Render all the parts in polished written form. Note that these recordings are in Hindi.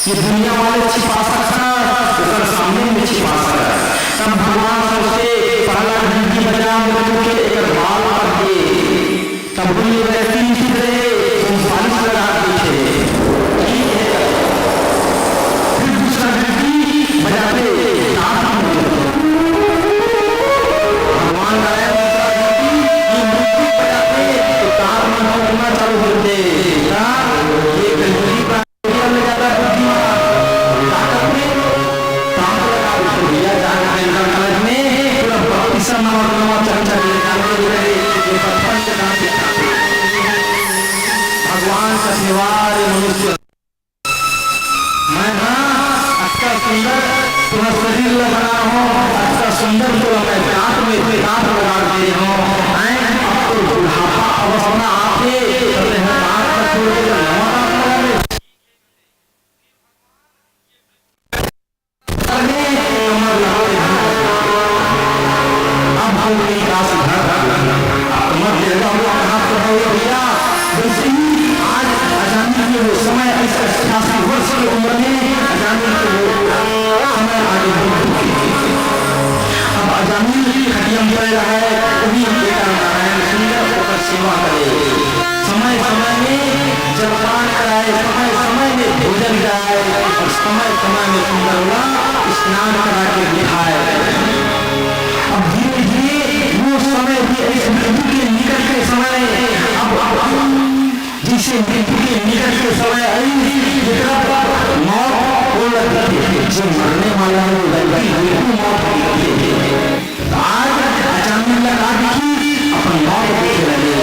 ये दुनिया वाले छिपा सकता है, सामने में छिपा सकता है। तब भगवान सोचते पहला घंटी बजा मृत्यु के एक बाल पर दिए, तब बोले वैसे ही रहे तुम 40 लगा थे। फिर दूसरा घंटी बजाते भगवान आया, दूसरा घंटी की मृत्यु बजाते तो तार मन होना चालू होते। ये घंटी का भगवान का निवार मनुष्य मैं अच्छा सुंदर तुम्हें शरीर लगा हूँ, अच्छा सुंदर तो मैं दांत में दांत लगा दे हूँ। बुढ़ापा अवस्था आते समय 88 वर्ष की उम्र में अब अजामिल खटियम चल रहा है, वही बेटा नारायण सुंदर होकर सेवा करे, समय समय में जलपान कराए, समय समय में भोजन जाए और समय समय में सुंदर स्नान करा के दिखाए। अब धीरे धीरे वो समय भी मृत्यु के निकट के समय जिसे मृत्यु के निकट के समय आई मौत हो लगती है, जो मरने वाला है वो लगती मौत होती है। आज अचानक लगा दी अपन मौत देख रहे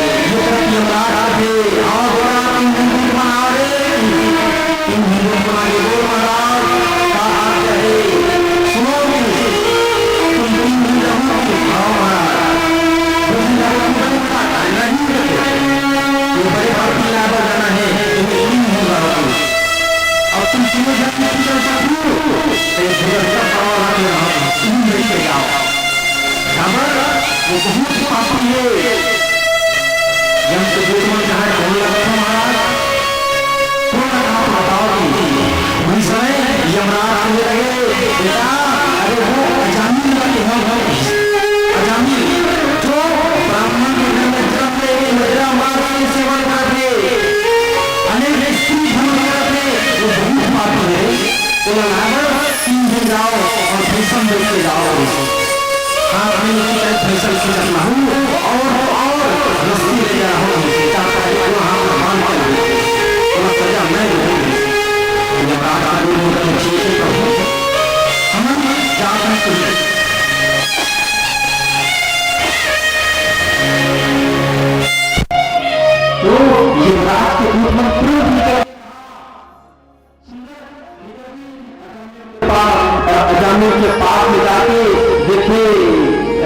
के पास में जाके देखे,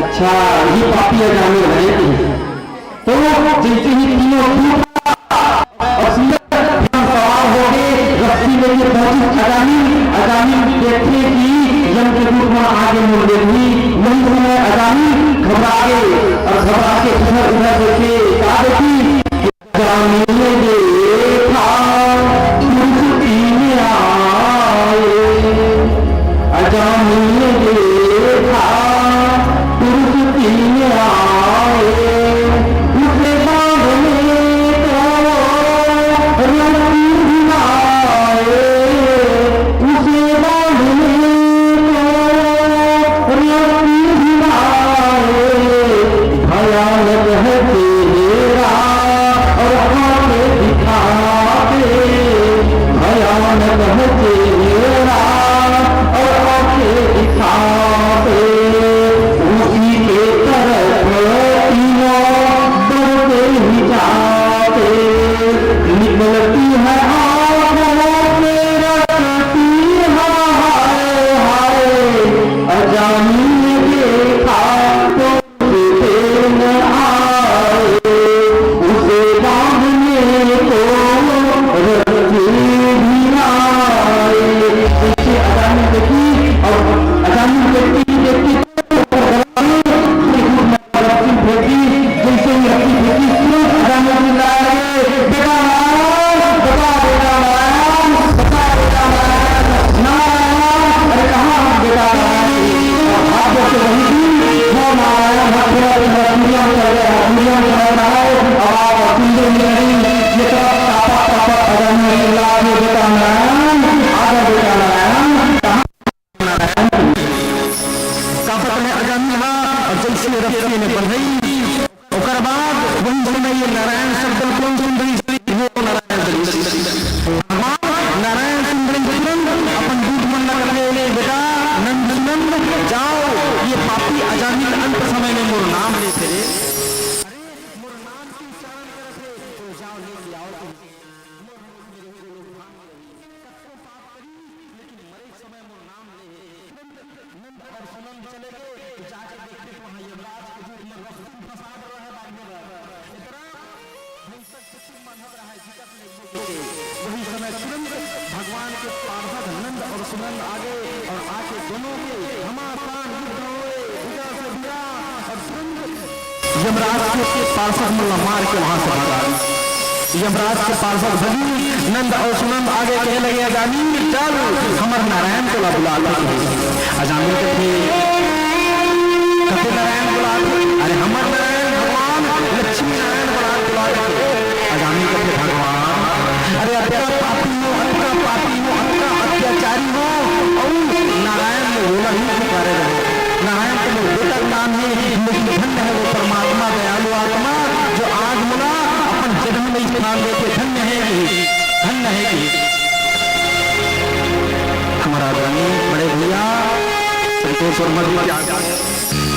अच्छा ये पापी अजामिल है। तो जैसे ही तीनों और सवार हो गए, रस्सी में ये पहुंची अजामिल देखते कि यम के रूप में आगे मुड़ गई। वही समय अजामिल घबरा गए और घबरा के उधर उधर देखे, कहा देखी अजामिल देखा तुलसी में आए, अजामिल देखा तुलसी में आए, उसे बांधने तो रस्सी भिड़ाए, उसे बांधने तो रस्सी भिड़ाए, भयानक है तेरा और आंखें दिखाते, भयानक है तेरा और आंखें दिखाते, उसी के तरफ तीनों बढ़ते ही जाते, निकलती है आंखों से रखती हाय हाय, अजामिल देखा तो उसे न आए, उसे बांधने को रस्सी भिड़ाए। देखिए अजामिल देखी और अजामिल देखती देखती रस्सी फेंकी, जैसे ही रस्सी फेंकी अजामिल चिल्लाए, बेटा चले गए तो जाके देखते तो वहां यमराज के रूप में रफ्ती फंसा रहा है बाग में इतना भयंकर चित्र मानव रहा है जिकत ले वही समय तुरंत भगवान के पार्षद नंद और सुनंद आगे और आके दोनों के घमासान युद्ध हुए भुजा से भुजा और तुरंत यमराज के पार्षद मल्ला मार के वहां से भागा यमराज के पार्षद भगी नंद और सुनंद आगे कहने लगे अजामिल चल हमर नारायण को बुला लो अजामिल कहते नारायण बुला अरे हमर नारायण भगवान लक्ष्मी नारायण बुला अजामिल कहते भगवान अरे अत्याचारी हो अत्याचारी हो और नारायण ने बोला ही पुकारे रहो नारायण तो मेरे बेटा का नाम है लेकिन धन्य है वो परमात्मा दयालु आत्मा जो आज मुला अपन जन्म में स्थान देते धन्य है कि हमारा रानी बड़े भैया संतोष और मधुर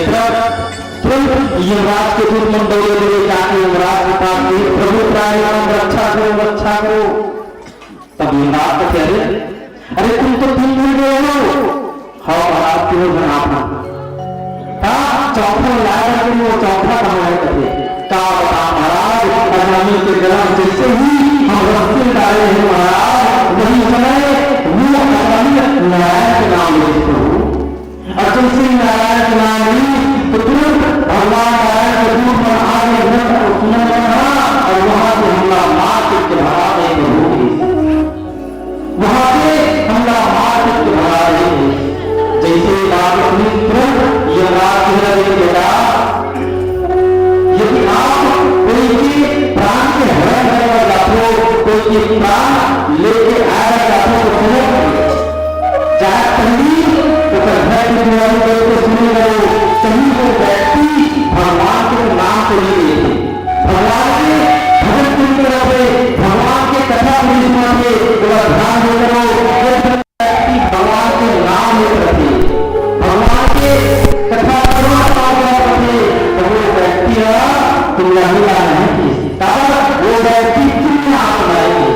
दशरथ तुरंत यमराज के दूत मन दौड़े जाके यमराज के पास गए, प्रभु प्राणायाम रक्षा करो रक्षा करो। तब यमराज को कह रहे, अरे तुम तो 3 मिल गए हो। हाँ महाराज क्यों जनाब चौथा लाया तुम वो चौथा कमाए थे का महाराज अजामी के गला जैसे ही हम रस्ते डाले हैं महाराज वही समय वो अजामी नारायण के नाम ले प्रभु और जैसे नारायण के नाम ली तो तुरंत भगवान नारायण के रूप में आगे सुना और वहां से हमला मार के भगा दे प्रभु वहां से हमला मार के भगा दे। जैसे बात अपनी तुरंत यमराज बेटा यदि आप कोई भी प्राण के हरण करने जाते कोई भी प्राण लेके आया जाते तो चाहे पहली तो घर को सुने रहो कहीं वो व्यक्ति भगवान के नाम को ले लेते भगवान के भजन सुनते रहे भगवान के कथा सुनते ध्यान दे रहो व्यक्ति भगवान के नाम ले रहे भगवान के कथा वो व्यक्ति तुम नहीं तब वो व्यक्ति तुमने अपनाएंगे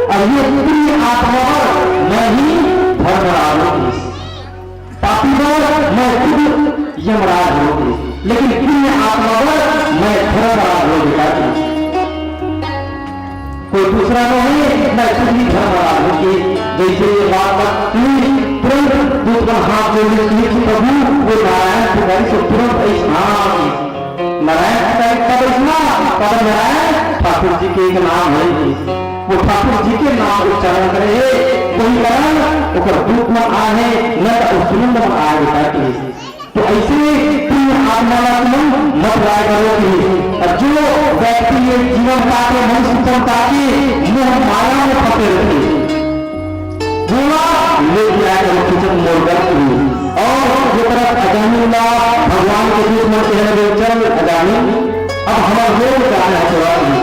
और ये तुमने आत्मा मैं ही धर्मराज होगी पापी मैं खुद यमराज होगी लेकिन तुमने आत्मा मैं धर्मराज होगी कोई दूसरा नहीं मैं खुद ही धर्मराज होगी। जैसे ये बात तुरंत दूसरा हाथ जोड़े प्रभु वो नारायण पुजारी से तुरंत नारायण कब नारायण ठाकुर जी के एक नाम है वो ठाकुर जी के नाम उच्चारण करे कोई कारण ओकर दूत में आए न तो सुनंद में आए बेटा तो ऐसे तुम आत्मा मत राय करो और जो व्यक्ति ये जीवन पाके मनुष्य पाके मोह माया में फंसे रहते लेके आए किचन मोड़ और जो तरफ अजामिला भगवान के दूत में कहने चल अजामी अब हमारा लोग जाना है चौराही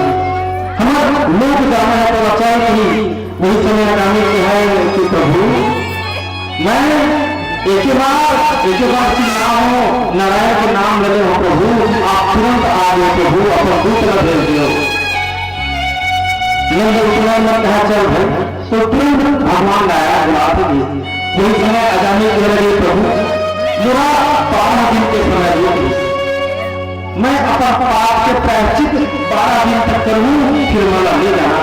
हमारा लोग जाना है तो बचाए नहीं वही समय अजामी के है कि प्रभु मैं एक बार नाम हो नारायण के नाम लगे हो प्रभु आप तुरंत आ गए प्रभु अपना दूत न भेज दियो मत कहा चल भाई तो तुरंत भगवान आया बुलाते दी यही समय अजामी कह रहे प्रभु मेरा 12 दिन के समय मैं अपना पाप के प्रायश्चित 12 दिन तक करूं फिर मला ले जाना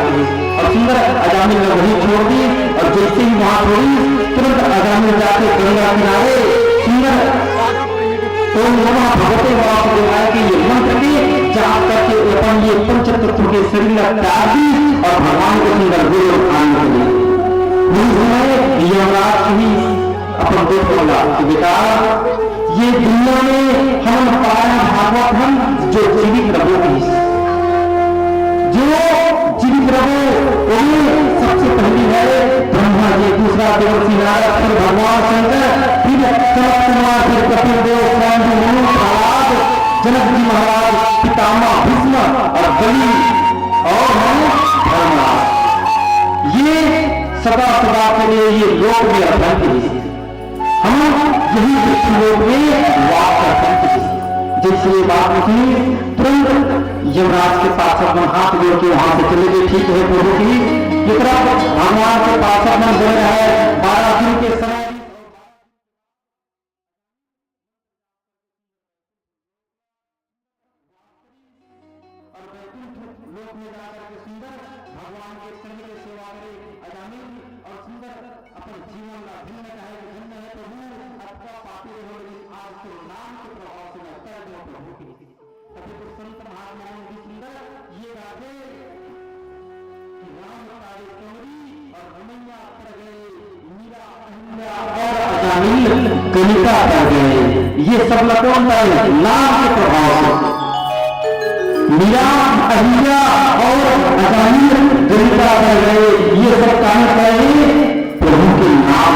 और सुंदर अजामी ने वही छोड़ दी और जैसे ही वहां छोड़ी तुरंत अजामी जाके गंगा किनारे सुंदर तो वहां भगवते बाबा को दिखाया कि ये मंत्र के जाप करके अपन ये पंच तत्व के शरीर त्याग दी और भगवान को सुंदर गुरु खाने के लिए यमराज भी अपन देख बोला कि बेटा ये दुनिया में हम पाया भागवत हम जो जीवित रहोगी जो जीवित रहो वही सबसे पहली है ब्रह्मा जी दूसरा देवर्षि नारद फिर भगवान शंकर फिर सनत कुमार फिर कपिल देव स्वामी मनु प्रहलाद जनक जी महाराज पितामह भीष्म और बलि और धर्मराज ये सदा सदा के लिए ये लोक में अध्ययन हम यही पृथ्वी लोक में वास करते हैं। जैसे ये बात हुई तुरंत यमराज के पास अपना हाथ जोड़ के वहां से चले गए ठीक है प्रभु की जितना भगवान के पास अपना जो है 12 दिन के समय लोक में जाकर के सुंदर भगवान के संग की सेवा करे अजामी और सुंदर अपने जीवन का भिन्न है भिन्न है प्रभु आपका पापी हो आज के नाम के प्रभाव से मैं कर दो प्रभु की तभी तो संत महात्माओं की सुंदर ये राधे कि राम तारे चौरी और रमैया कर गए मीरा और अजामी कनिका कर गए ये सब लकोन नाम के प्रभाव से मीरा अहिया और अजामी कनिका कर गए ये सब काम करे प्रभु के नाम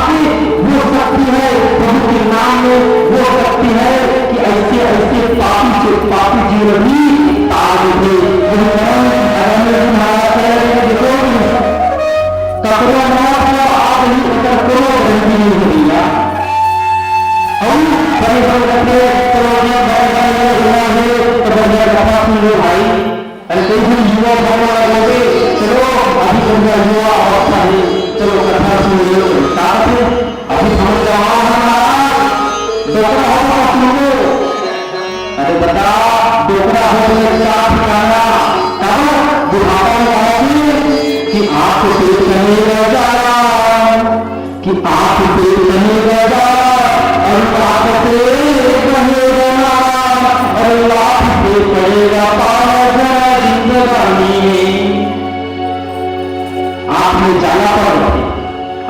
की वो शक्ति है प्रभु के नाम में वो शक्ति है कि ऐसे ऐसे पापी से पापी जीवन भी ताज थे कपड़ा आप नहीं करो कथा सुन लो भाई। अरे कोई भी युवा बनने लगोगे, चलो अभी समझा युवा अवस्था है, चलो कथा सुन लो, अभी समझ जाओ डोकरा होगा सुन लो। अरे बता डोकरा हो साफ गाना कब बुढ़ापा में आओगे कि आप पेट नहीं रह जाना, कि आप पेट नहीं रह जाना और ताकत नहीं रहना और लाभ से पड़ेगा पाना जिंदगानी में। आपने जाना पर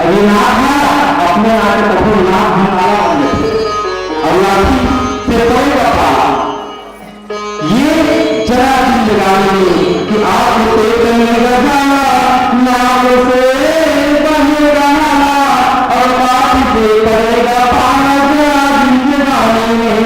अभी नाथ अपने आगे कठोर नाथ हमारा और लाठी से पड़ेगा पाला। ये जरा जिंदगानी में कि आप पेट नहीं रह जाना, नाम से बने रहना और लाभ से पड़ेगा पाना जिंदगानी में।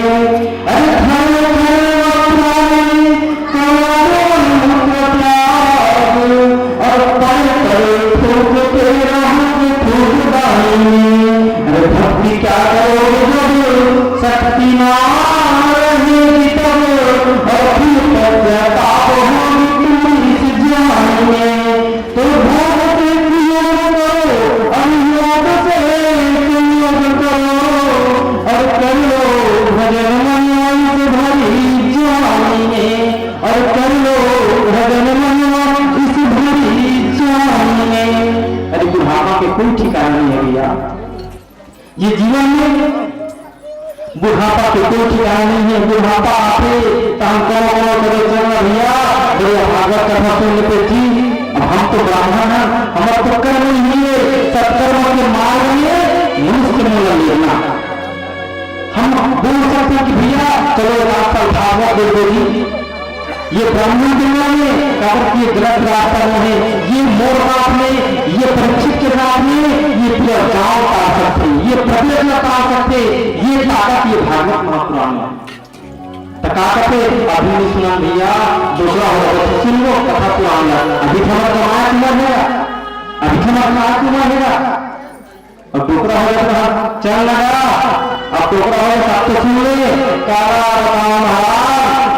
अरे भक्ति क्या करोगे जब शक्ति ना रहेगी तब और फिर पश्चाताप होगी तुम इस जान में। तो भक्त योग करो और योग से योग करो और कर लो भजन मन से भरी जान में, और कर लो भजन मन इस भरी जान में। अरे बुढ़ापा के कोई ठिकाना नहीं है भैया, ये जीवन में बुढ़ापा के कोई ठिकाना नहीं है। बुढ़ापा आते तो हम करो करे चलना भैया बड़े भागवत कथा सुनने पे जी। अब हम तो ब्राह्मण हैं, हमारा तो कर्म नहीं है, सत्कर्म के मार्ग में मनुष्य मूल्य लेना। हम बोल सकते हैं कि भैया चलो रास्ता भागवत दे दो जी, ये ब्राह्मण दुनिया में काबर ये गलत रास्ता नहीं है, ये मोर बाप में, ये परीक्षित के साथ में ये पूरा गांव पा सकते, ये प्रदेश में पा सकते, ये ताकत ये भागवत महापुराण में ताकत है। अभी नहीं सुना भैया दूसरा होगा तो सुन लो कथा पुराण, अभी हमारा कमाया तुम्हारा है, अभी हमारा कमाया तुम्हारा है। और टोकरा हो जाता चल लगा, अब टोकरा हो सब तो सुन ले। काला राम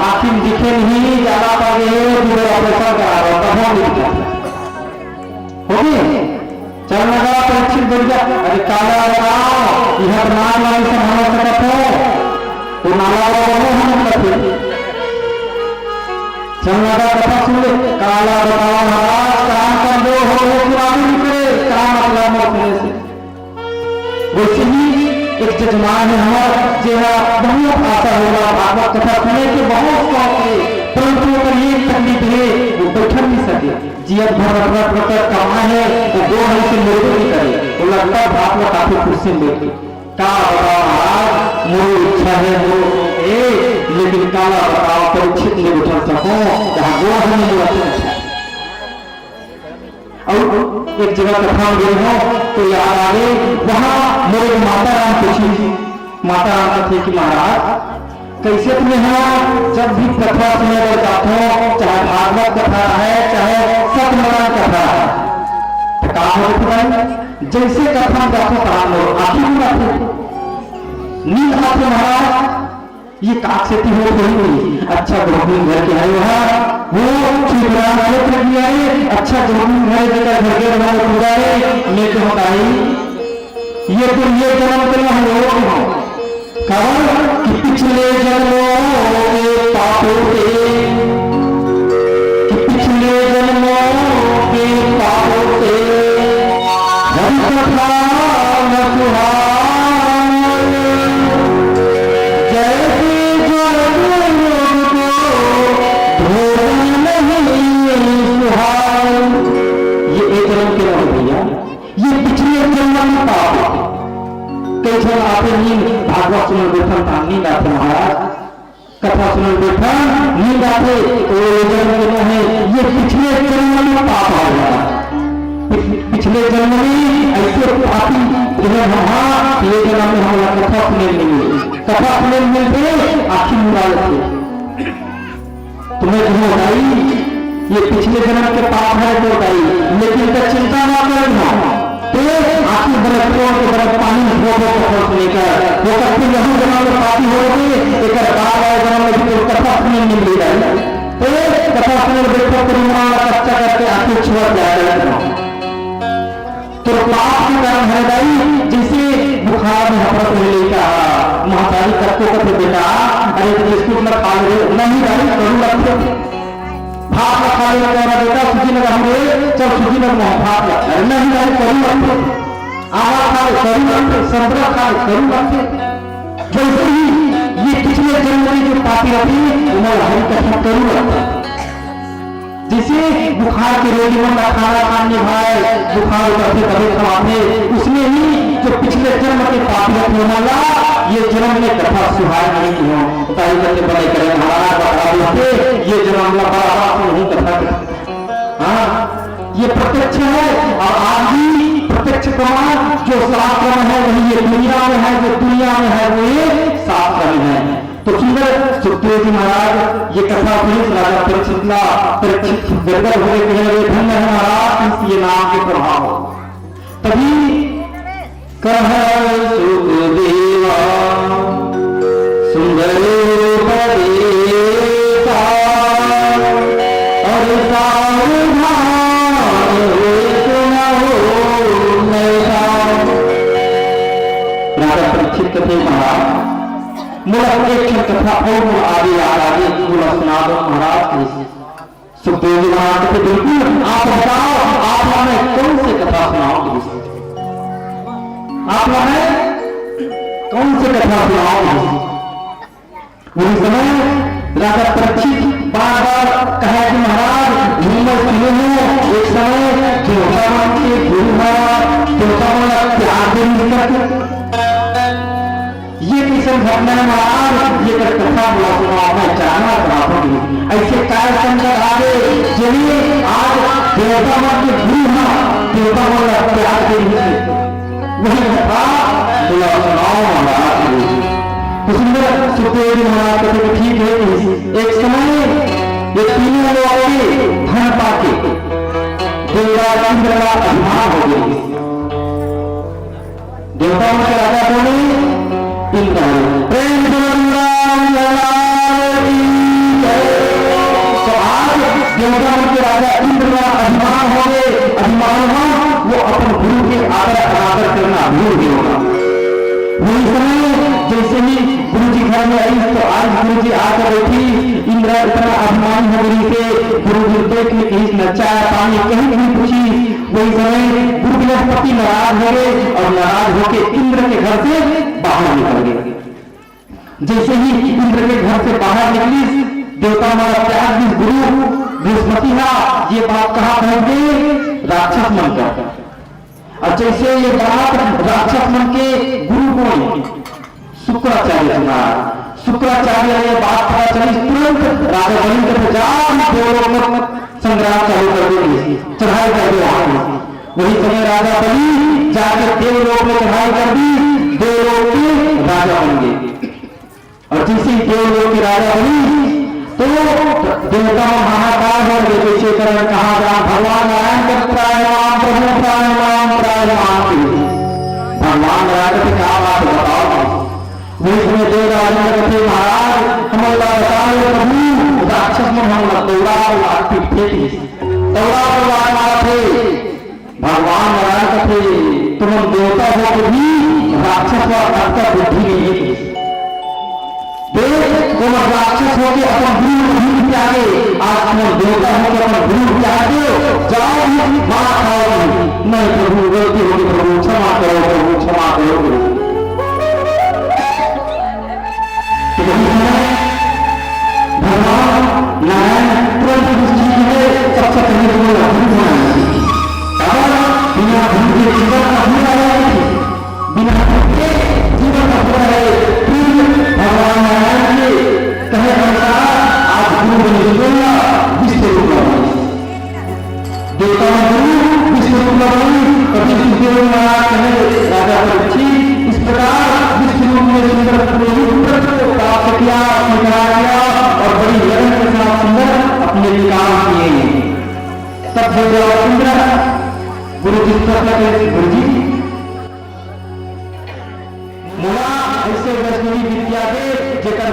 आखिर दिखे नहीं ज्यादा पागे पूरे ऑपरेशन करा रहा तब दिखता हो गए चल लगा परीक्षित बढ़ जा। अरे काला राम यह नाम वाले से हम सकत हो तो नाला वाले हम करते चल लगा कथा सुन ले। काला राम महाराज काम कर दो हो पुरानी निकले काम अपना मौके से। वैसे ही एक जजमान है हमारा जेना बहुत आशा होगा भागवत कथा सुनने के बहुत शौक है, परंतु अगर ये तकलीफ है वो बैठ नहीं सके, जीवन भर अपना प्रकट करना है वो दो हल से लोग नहीं करे, वो लगता है भागवत काफी कुर्सी में बैठे का बताओ मोर इच्छा है वो लेकिन काला बताओ परीक्षित नहीं उठा सको जहाँ दो हल में अच्छा। और एक जगह कथा में गए हो तो याद आ गए, वहां मेरे माता राम पूछी, माता राम थे कि महाराज कैसे तुम्हें है जब भी कथा सुनने पर जाते हो, चाहे भागवत कथा है चाहे सत्यनारायण कथा है, तो कहा हो तुम्हारी जैसे कथा जाते हो आखिर में नींद आते महाराज ये काक से हो नहीं। अच्छा जोगिन घर के आए वो शिवराम क्षेत्र की आए, अच्छा जोगिन घर जगह घर के हमारे पूरा है मैं तो बताई ये तो ये जन्म के हम लोग हो कारण कि पिछले जन्मों के पापों के, कि पिछले जन्मों के पापों से हम कथा न सुहा भागवत सुनल बैठन था नींद आते महाराज, कथा सुनल बैठन नींद आते तो है ये पिछले जन्म में पाप हो गया, पिछले जन्म में ऐसे पापी ये जन्म में हमारा कथा सुनने मिली, कथा सुनने मिलते आखिर मुराद थे तुम्हें जो बताई ये पिछले जन्म के पाप है तो बताई, लेकिन तो चिंता ना करना आखिर बरसों के बरस पानी लेकर वो करते यही जन्म में पापी हो गए एक बार जन्म में कथा में मिल रही है तो कथा सुन देखो परिमाण कच्चा करके आंखें छुआ जाएगा तो पाप के कारण है भाई जैसे बुखार में हपड़त मिले का महाचारी करते करते बेटा अरे बिस्कुट में खा ले नहीं भाई करूँ लगते भात में खा ले बेटा सूजी में हमरे चल सूजी में भात लगता है नहीं भाई करूँ लगते आवा खा ले करूँ लगते संतरा खा ले करूँ लगते जैसे ही ये पिछले जन्म में जो पापी रहती उन्हें हरी कथा करूँ लगता जिसे बुखार के रोगी में खाना खाने भाई बुखार करते कभी खवाते उसमें ही जो पिछले जन्म के पापी रहते वाला ये जन्म में कथा सुहाय नहीं हो ताई करके बड़े करे हमारा बता देते ये जन्म बड़ा नहीं कथा हाँ ये प्रत्यक्ष है और आज भी प्रत्यक्ष प्रमाण जो शास्त्र में है वही ये दुनिया में है जो दुनिया में है वो ये शास्त्र में है तो सुंदर सुखदेव जी महाराज ये कथा सुनी राजा परीक्षित गदगद हो गए कहने धन्य है महाराज ये नाम के प्रभाव तभी कह सुखदेवा सुंदर राजा परीक्षित कथे महाराज मूल एक कथा और आगे आगे पूरा सुना दो महाराज सुखदेव जी महाराज के बिल्कुल आप बताओ आप हमें कौन से कथा सुनाओगे आप हमें कौन से कथा सुनाओगे उस समय राजा परीक्षित बार बार कहे कि महाराज हिम्मत सुने हो एक समय देवता के गुरु देवता त्याग ये किसी घटना में महाराज ये कथा बोला सुना मैं जानना चाहूंगी ऐसे काय संकट आगे जिन्हें आज देवता मन के गुरु देवता मन त्याग वही कथा बोला सुनाओ महाराज तो सुंदर सुखदेव जी महाराज कहते कि ठीक है एक समय ये तीनों लोग के धन पाके देवता इंद्र का अभिमान हो गए देवताओं के राजा बोले प्रेम तो आज देवताओं के राजा इंद्र का अभिमान हो गए अभिमान वो अपने गुरु के आदर अनादर करना भूल गए होगा वही समय जैसे ही गुरु जी घर में आई तो आज गुरु जी आकर बैठी इंद्र इतना अभिमान हो गई के गुरु जी देख के कहीं न चाय पानी कहीं नहीं पूछी वही समय गुरु बृहस्पति नाराज हो गए और नाराज होकर इंद्र के घर से बाहर निकल गए जैसे ही इंद्र के घर से बाहर निकली देवता हमारा त्याग जिस गुरु बृहस्पति ये बात कहा पहुंच राक्षस मन का और जैसे ये बात राक्षस मन के गुरु को शुक्राचार्य सुना शुक्राचार्य ये बात पता चली तुरंत राजा बलि के जाओ संग्राम चालू कर देंगे चढ़ाई कर दे वही समय राजा बलि जाकर देवलोक में चढ़ाई कर दी देवलोक के राजा बन गए और जिसे देवलोक के राजा बनी तो देवता महाकाल हो गए जैसे करण कहा जा भगवान नारायण का प्राणायाम प्रभु प्राणायाम प्राणायाम भगवान नारायण की क्या बात बताओ में देव राजा कहते महाराज हमारा बताओ प्रभु राक्षस में हम दौड़ा आरती फेंकी दौड़ा मारा थे भगवान नारायण कहते तुम देवता हो तो भी राक्षस का बुद्धि नहीं है तुम राक्षस हो के अपन गुरु त्यागे आज तुम देवता हो के अपन गुरु त्यागे जाओ मार खाओ नहीं प्रभु गलती होगी प्रभु क्षमा करो प्रभु क्षमा करो भगवान नारायण तुरंत दृष्टि में सबसे पहले बिना धन के जीवन का पूरा है बिना धन के जीवन का पूरा है भगवान नारायण के कहे अनुसार आज गुरु बनेगा विश्व रूप देवता गुरु विश्व रूप और विष्णु महाराज कहे राजा परीक्षित इस प्रकार विश्व रूप में सुंदर प्राप्त किया और बड़ी लगन के साथ सुंदर अपने काम किए तब सुंदर गुरु जी गुरु जी मोला ऐसे वैष्णवी विद्या दे जेकर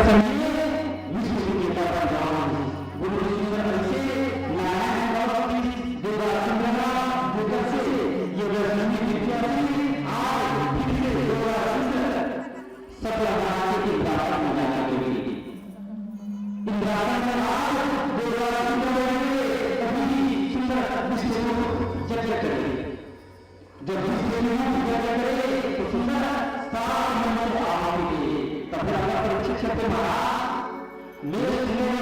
फिर अगर परीक्षक कहते महाराज मेरे सुनने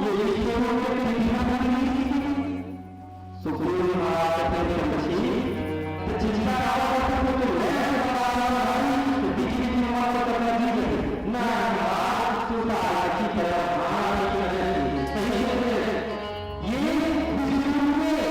ये ईश्वरों के प्रतिमा नहीं सुखदेव जी महाराज कहते हैं बच्ची तो जिसका आवाज करते तो मैं तो दिखी की आवाज करना नहीं ना महाराज तू तो आखी तरह महाराज की सही है ये विष्णु में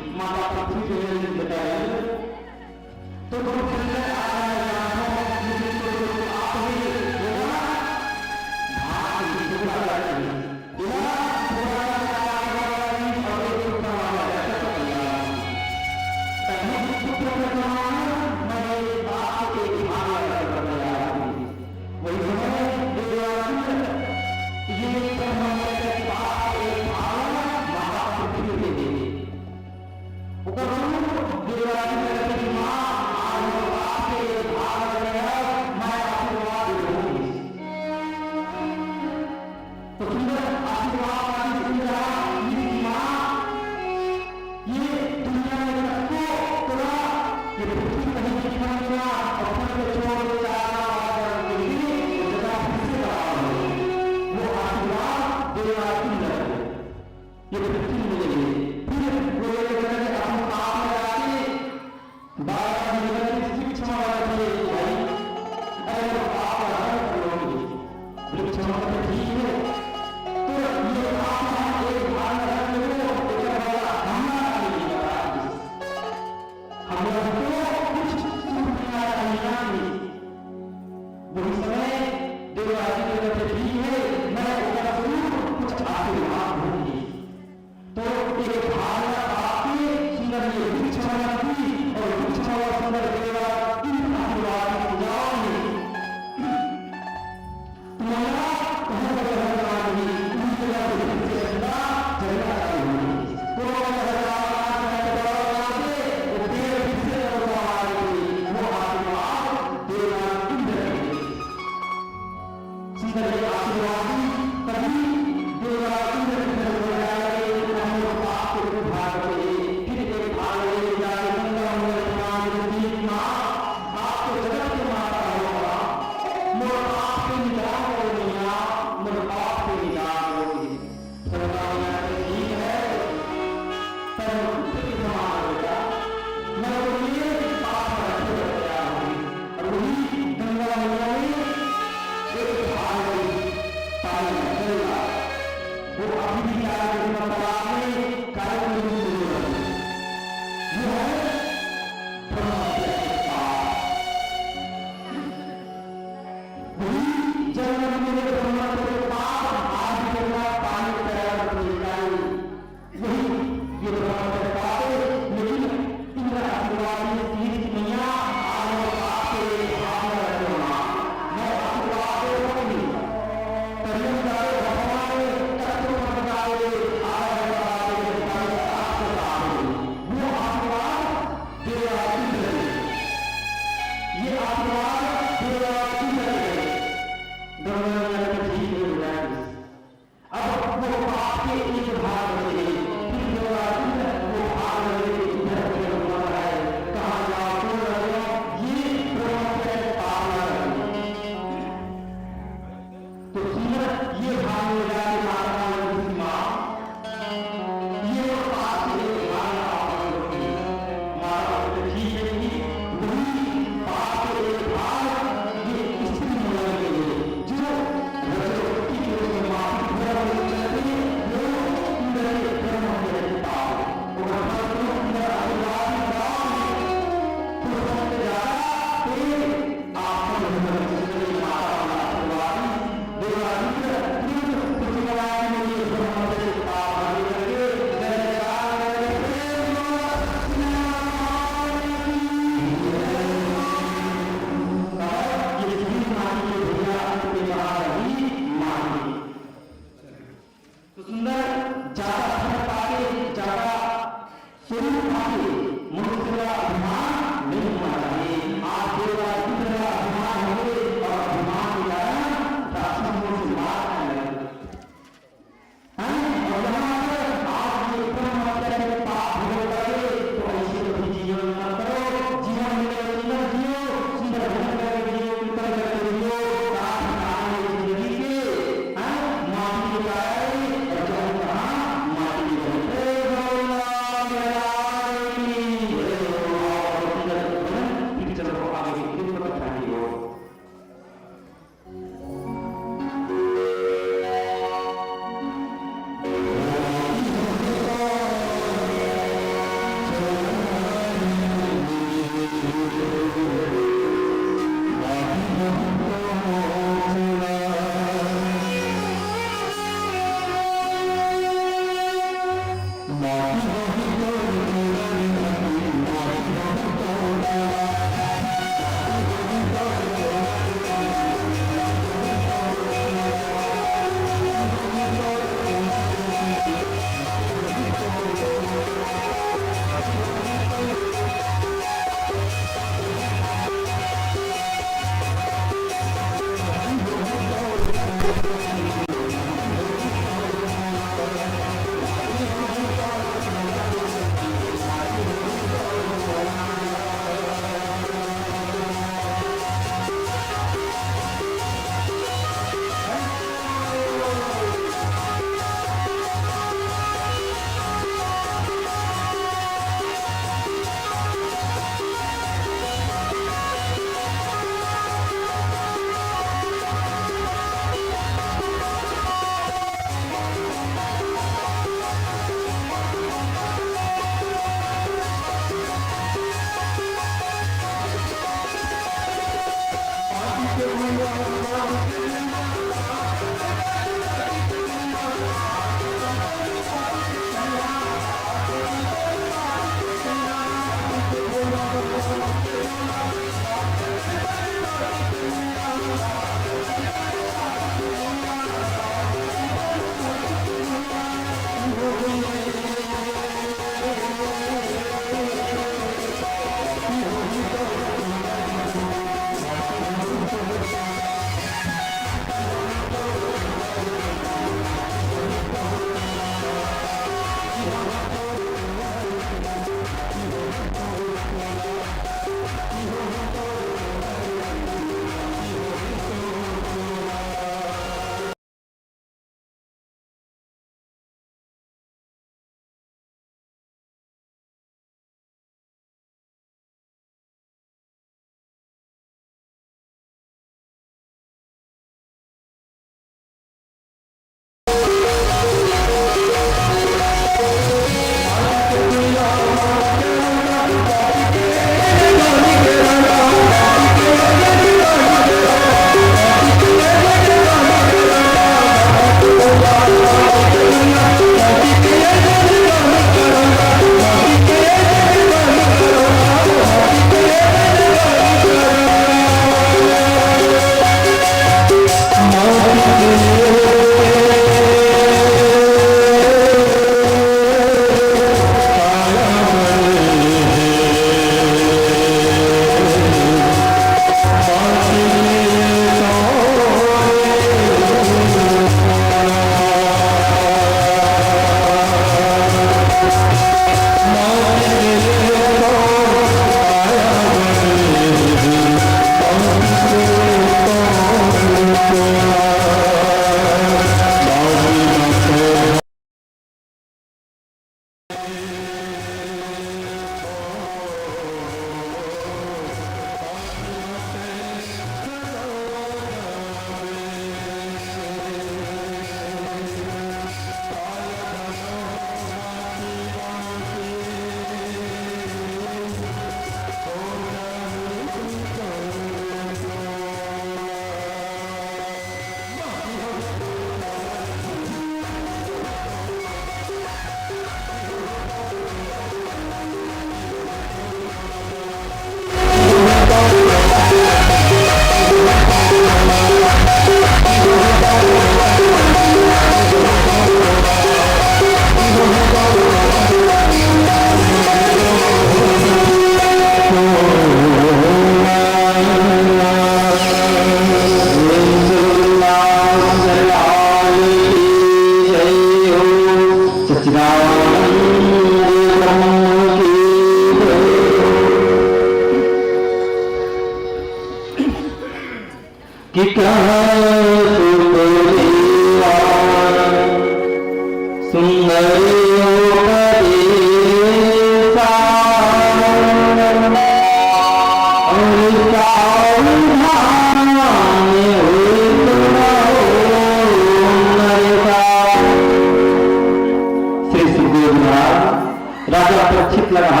राजा परीक्षित लगा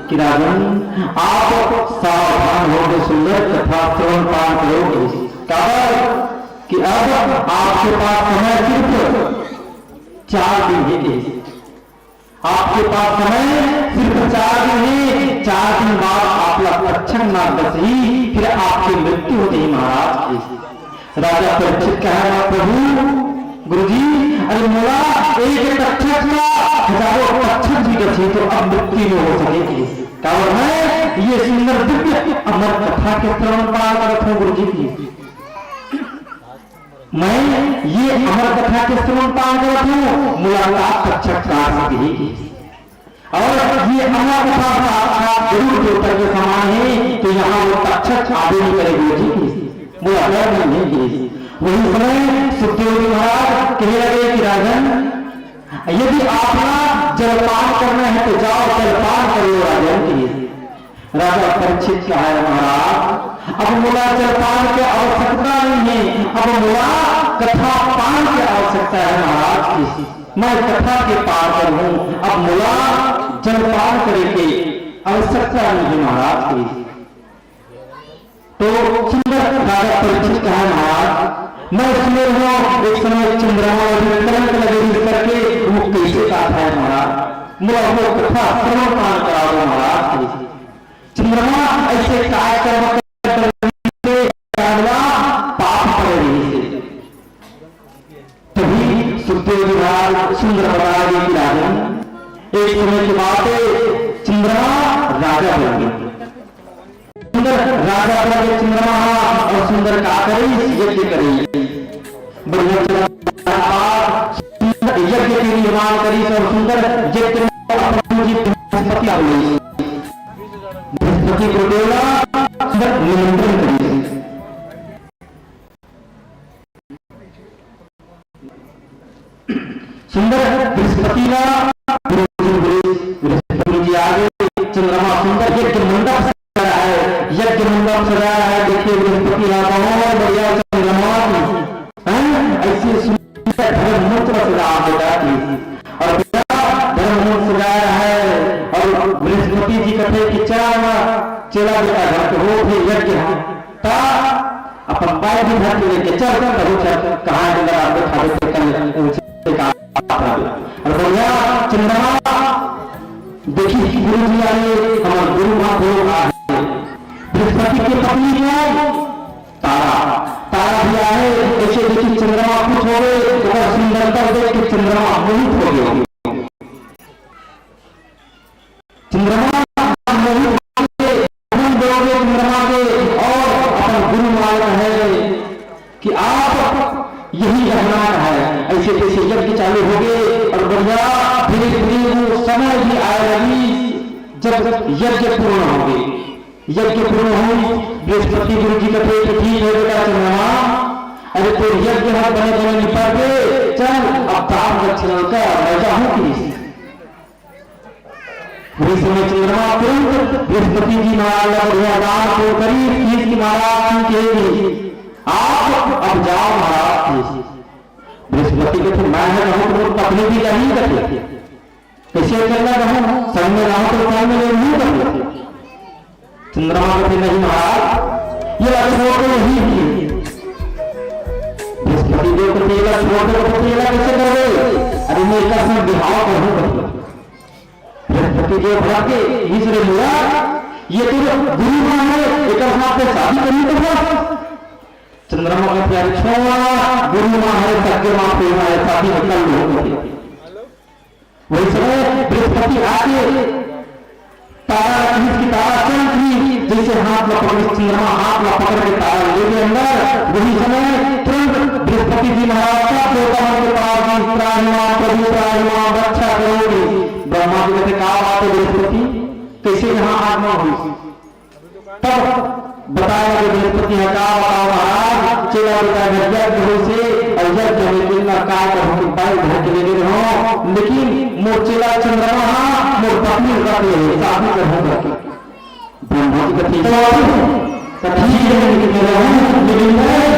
कि राजन आप सावधान होकर सुंदर कथा श्रवण पाठ करोगे, कारण कि अब आपके पास समय सिर्फ 4 दिन है। आपके पास समय सिर्फ 4 दिन है। 4 दिन बाद आप लक्षण मार्गदर्शी फिर आपकी मृत्यु होती है महाराज। राजा परीक्षित कहा प्रभु गुरुजी, अरे मोला एक तक्षक का हजारों तक्षक भी बचे तो अब मृत्यु में हो सकेगी। कारण मैं ये सुंदर दिव्य अमर कथा के श्रवण पाठ करता हूँ गुरुजी की, मैं ये अमर कथा के श्रवण पाठ करता हूँ, मुलाकात तक्षक प्राप्त होगी। और ये अमर कथा जरूर देवता के समान है, तो यहाँ वो तक्षक आगे नहीं करेगी गुरुजी, मुलाकात नहीं की। वही समय सुखदेव महाराज कहने लगे कि राजन, यदि आपका जलपान करना है तो जाओ जलपान करो राजन की। राजा परीक्षित कहा है महाराज, अब मुला जलपान की आवश्यकता नहीं है, अब मुला कथा पान की आवश्यकता है महाराज की। मैं कथा के पार पर हूं, अब मुला जलपान करे की आवश्यकता नहीं है महाराज की। तो सुंदर राजा परीक्षित कहा महाराज, मैं सुने हूँ एक समय चंद्रमा कलंक लगे करके वो कैसे कहा है महाराज, मुझे वो कथा श्रवण पान करा दो महाराज। चंद्रमा ऐसे कार्यक्रम पाप कर रही है। तभी सुखदेव जी महाराज सुंदर बता गए कि राजन, एक समय के बाद चंद्रमा राजा बन गए। सुंदर राजा बन गए चंद्रमा, और सुंदर का करे यज्ञ करे, यज्ञ के निर्माण करी और सुंदर यज्ञ बृहस्पति को बोला निमंत्रण करी। सुंदर बृहस्पति जी आगे चंद्रमा सुंदर यज्ञ मंडप सजाया है, यज्ञ मंडप सजाया है। देखिए बृहस्पति बहुत बढ़िया चंद्रमा ऐसे सुंदर धर्ममूर्त सजा देता और धर्ममूर्त सजाया है। और बृहस्पति जी कहते कि चला बेटा घर हो थे यज्ञ ता अपन बाय भी घर लेके चल कहाँ और बढ़िया चंद्रमा देखिए गुरु जी आए, हमारे गुरु महादेव आए, बृहस्पति की पत्नी है तारा, तारा भी आए। ऐसे देखिए चंद्रमा खुश हो गए, तो सुंदरता देख के चंद्रमा मोहित हो गए। चंद्रमा मोहित दोगे चंद्रमा के, और अपन गुरु मान है कि आप यही रहना है। ऐसे कैसे यज्ञ चालू हो गए और बढ़िया धीरे धीरे वो समय भी आए लगी जब यज्ञ पूर्ण हो गए। यज्ञ पूर्ण हुई, बृहस्पति गुरु जी कहते कि ठीक है बेटा चंद्रमा, अरे तो यज्ञ हाथ बने बने निपट गए, चल अब दान दक्षिणा का राजा हूं कि पूरी समय चंद्रमा तुरंत बृहस्पति जी महाराज दान को करीब की महाराज की आप अब जाओ महाराज। बृहस्पति कहते मैं रहूं तो पत्नी भी नहीं करते, कैसे चलना रहूं संग में रहूं तो संग में नहीं करते। चंद्रमा कहते नहीं महाराज ये छोड़ नहीं की। बृहस्पति देव कहते छोड़ कैसे कर गए, अरे मैं इसका समय विवाह करूं। बृहस्पति देव भागे ईश्वर मुरा ये तो गुरु मान है, एक साथ से शादी करनी तो बस। चंद्रमा का प्यार छोड़ा गुरु मां है सत्य मां प्रेम है शादी निकल हो। वही समय बृहस्पति आके तारा की तारा चंद जैसे हाथ में पकड़ चंद्रमा हाथ में पकड़ के तारा लेके अंदर वही समय तुरंत बृहस्पति जी महाराज का देवताओं के पास प्राणिमा प्रभु प्राणिमा रक्षा करोगे। ब्रह्मा जी कहते कहा बात है बृहस्पति कैसे यहाँ आगमन हुई। तब बताया कि बृहस्पति ने कहा बताओ महाराज चेला बेटा यज्ञ से और यज्ञ में कितना काय कर हम पाई घर के लेके रहो लेकिन मोर चेला चंद्रमा मोर पत्नी रखे शादी कर हो रखे ब्रह्मा जी कथी कथी लेकिन बृहस्पति जी महाराज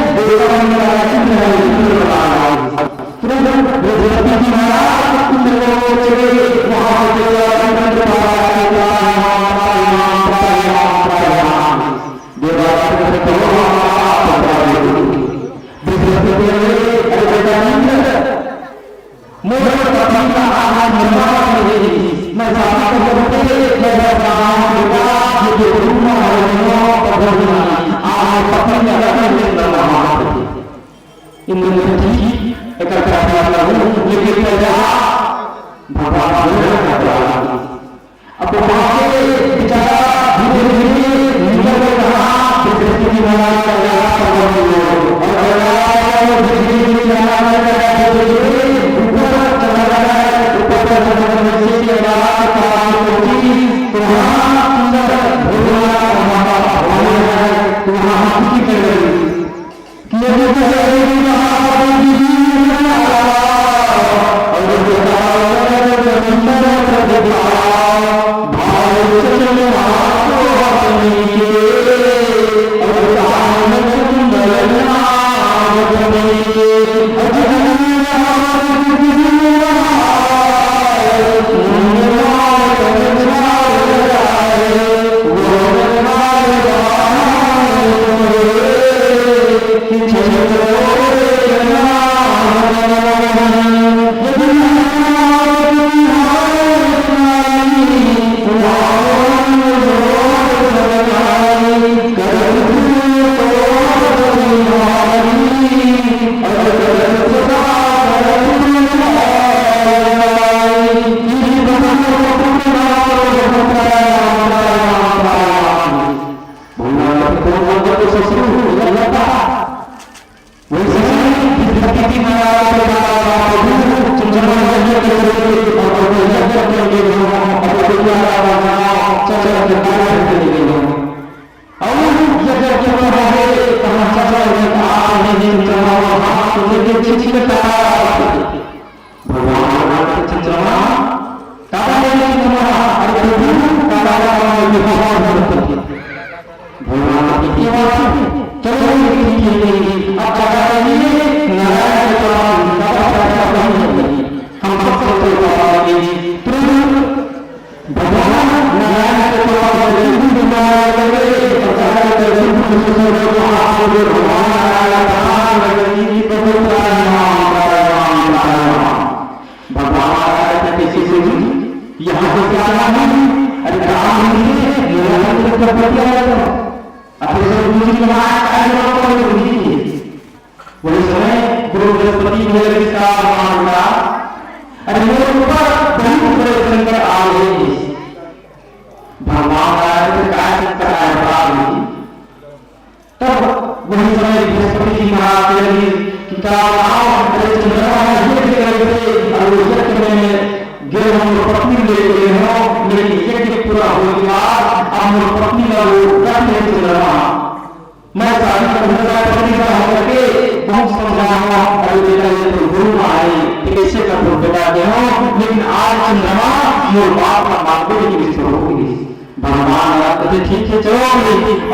ठीक है चलो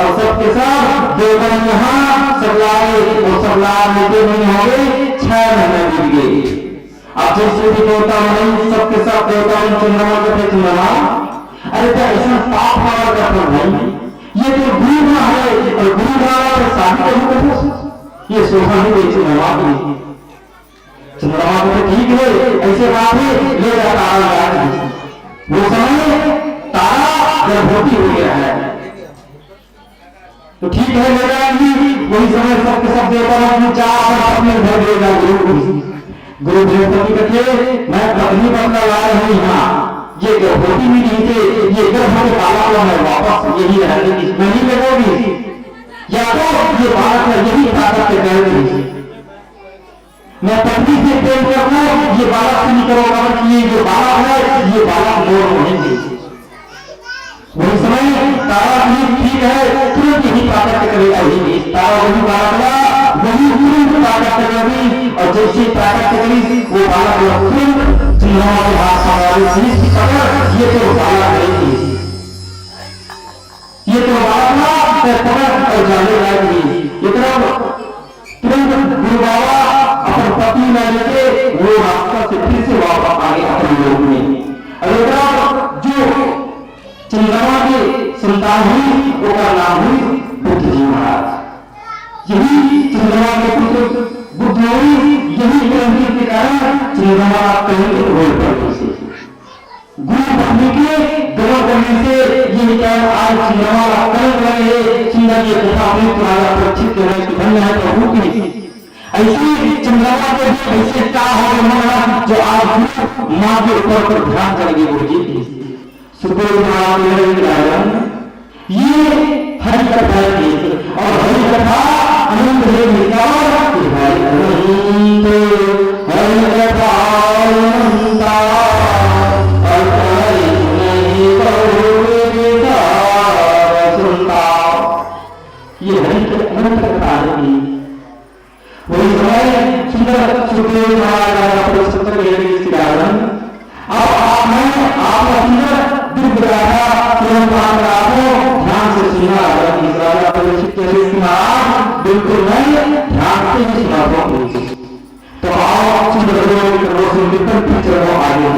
और सबके सब देवगण यहाँ सब लाए और सब लेते नहीं होंगे 6 महीने बीत गए। अब जैसे भी देवता नहीं सबके सब देवता चंद्रमा के चंद्रमा अरे क्या ऐसा पाप हमारा करता भाई ये तो गुरु है और गुरु का शादी करते ये शोभा नहीं दे चंद्रमा की चंद्रमा को ठीक है ऐसे बात है ले जाता वो समय तारा गर्भवती हो गया है तो ठीक है मेरा वही समय सबके सब देवताओं चार अपने घर लेगा गुरु बृहस्पति कहे मैं पत्नी बनना लाया हूं यहाँ ये गर्भवती भी नहीं थे, ये गर्भ के बालक को मैं वापस यही रहने की नहीं लगेगी, या तो ये बालक है यही ताकत के करेगी, मैं पत्नी से प्रेम कर लूं, ये बालक से नहीं करूंगा कि ये जो बालक है ये बालक मोर रहेंगे। वही समय तारा भी ठीक है, तुरंत यही ताकत करेगा, यही तारा वही बालक वही तुरंत ताकत करेगी, और जैसे ताकत करेगी वो बालक तुरंत चंद्रमा के हाथ में पकड़, ये तो बालक रहेगी, ये तो बालक पकड़ और जाने लाएगी। इतना तुरंत गुरु बाबा अपने पति में लेके वो रास्ता से फिर से वापस आगे अपने लोग में, और जो चंद्रमा के संतान हुई वो का नाम हुई बुद्ध जी महाराज। यही चंद्रमा के पुत्र बुद्ध हुई, यही क्रांति के कारण चंद्रमा कहीं रोड पर से गुरु बनने के गौरव करने से ये क्या आज चंद्रमा कल रहे सुंदर ये कथा में तुम्हारा परिचित करने की धन्य है प्रभु की। ऐसे चंद्रमा के भी ऐसे क्या हो महाराज जो आज माँ के ऊपर पर ध्यान करेंगे गुरु जी की सुखदेव महाराज ये हरि कथा की, और हरि कथा अनंत है विचार कि हरि अनंत हरि कथा अनंता अर्थाई नहीं करोगे विचार सुनता, ये हरि अनंत कथा है। वही समय सुंदर सुखदेव महाराज का सत्तर के कारण अब आप सुंदर दुर्ग राजा तुरंत ध्यान से सुना, राजा परीक्षित कैसे सुना बिल्कुल नहीं ध्यान से ही सुना पाओगे। तो आओ सुंदर रोशन निकल पीछे वो आगे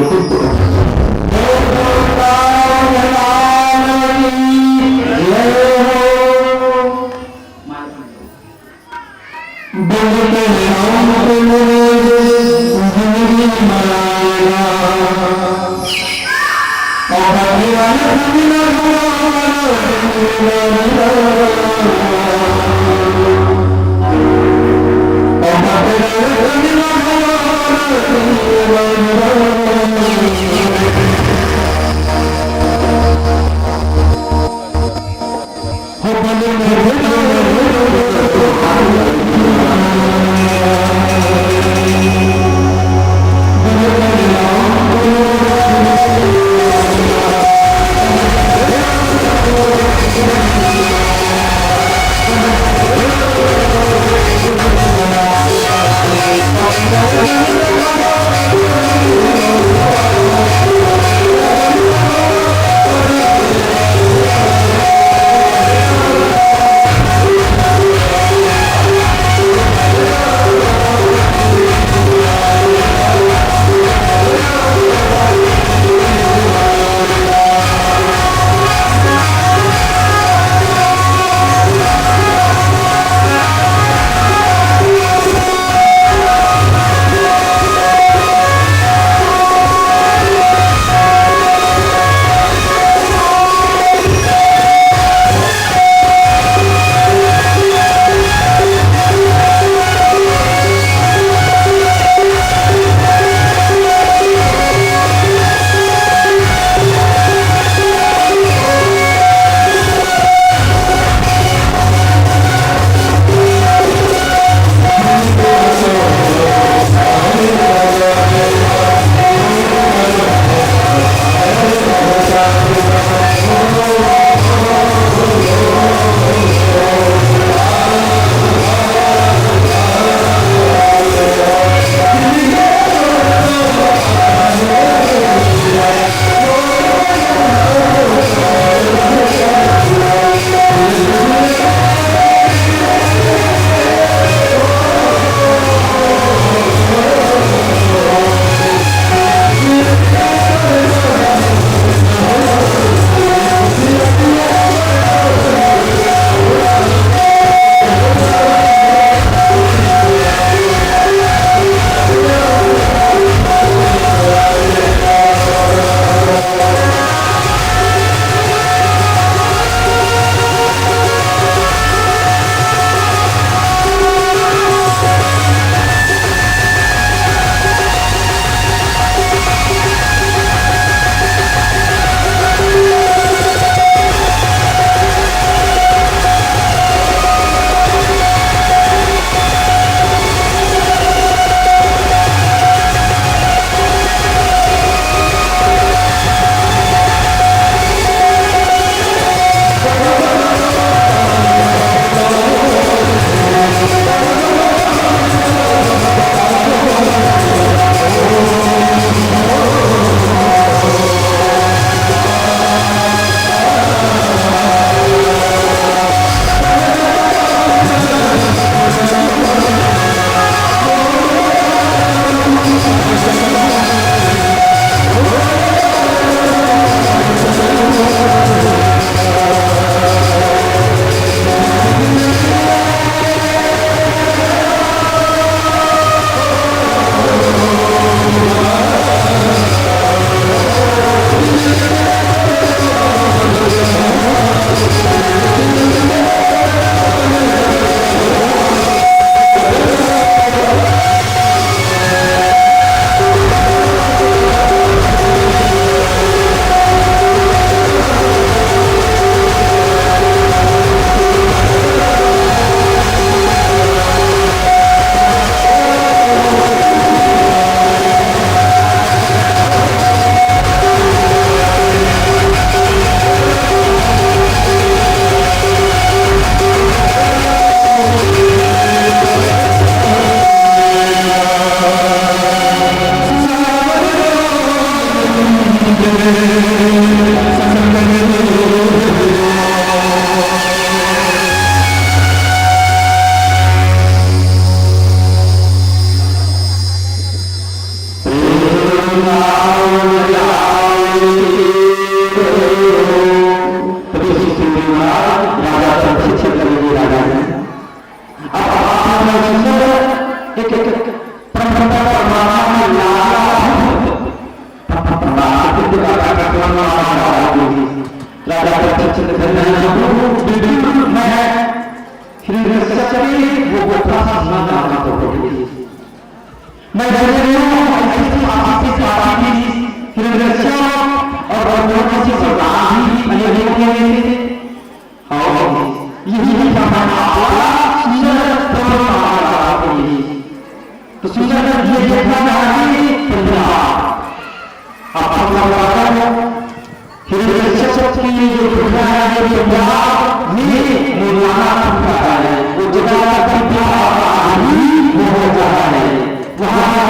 एक परमात्मा राजा चंद्र मैं तो सुंदर ये देखना चाहिए आप की जो दुनिया है ये मौलाना है वो जगह वो हो जाता है वहां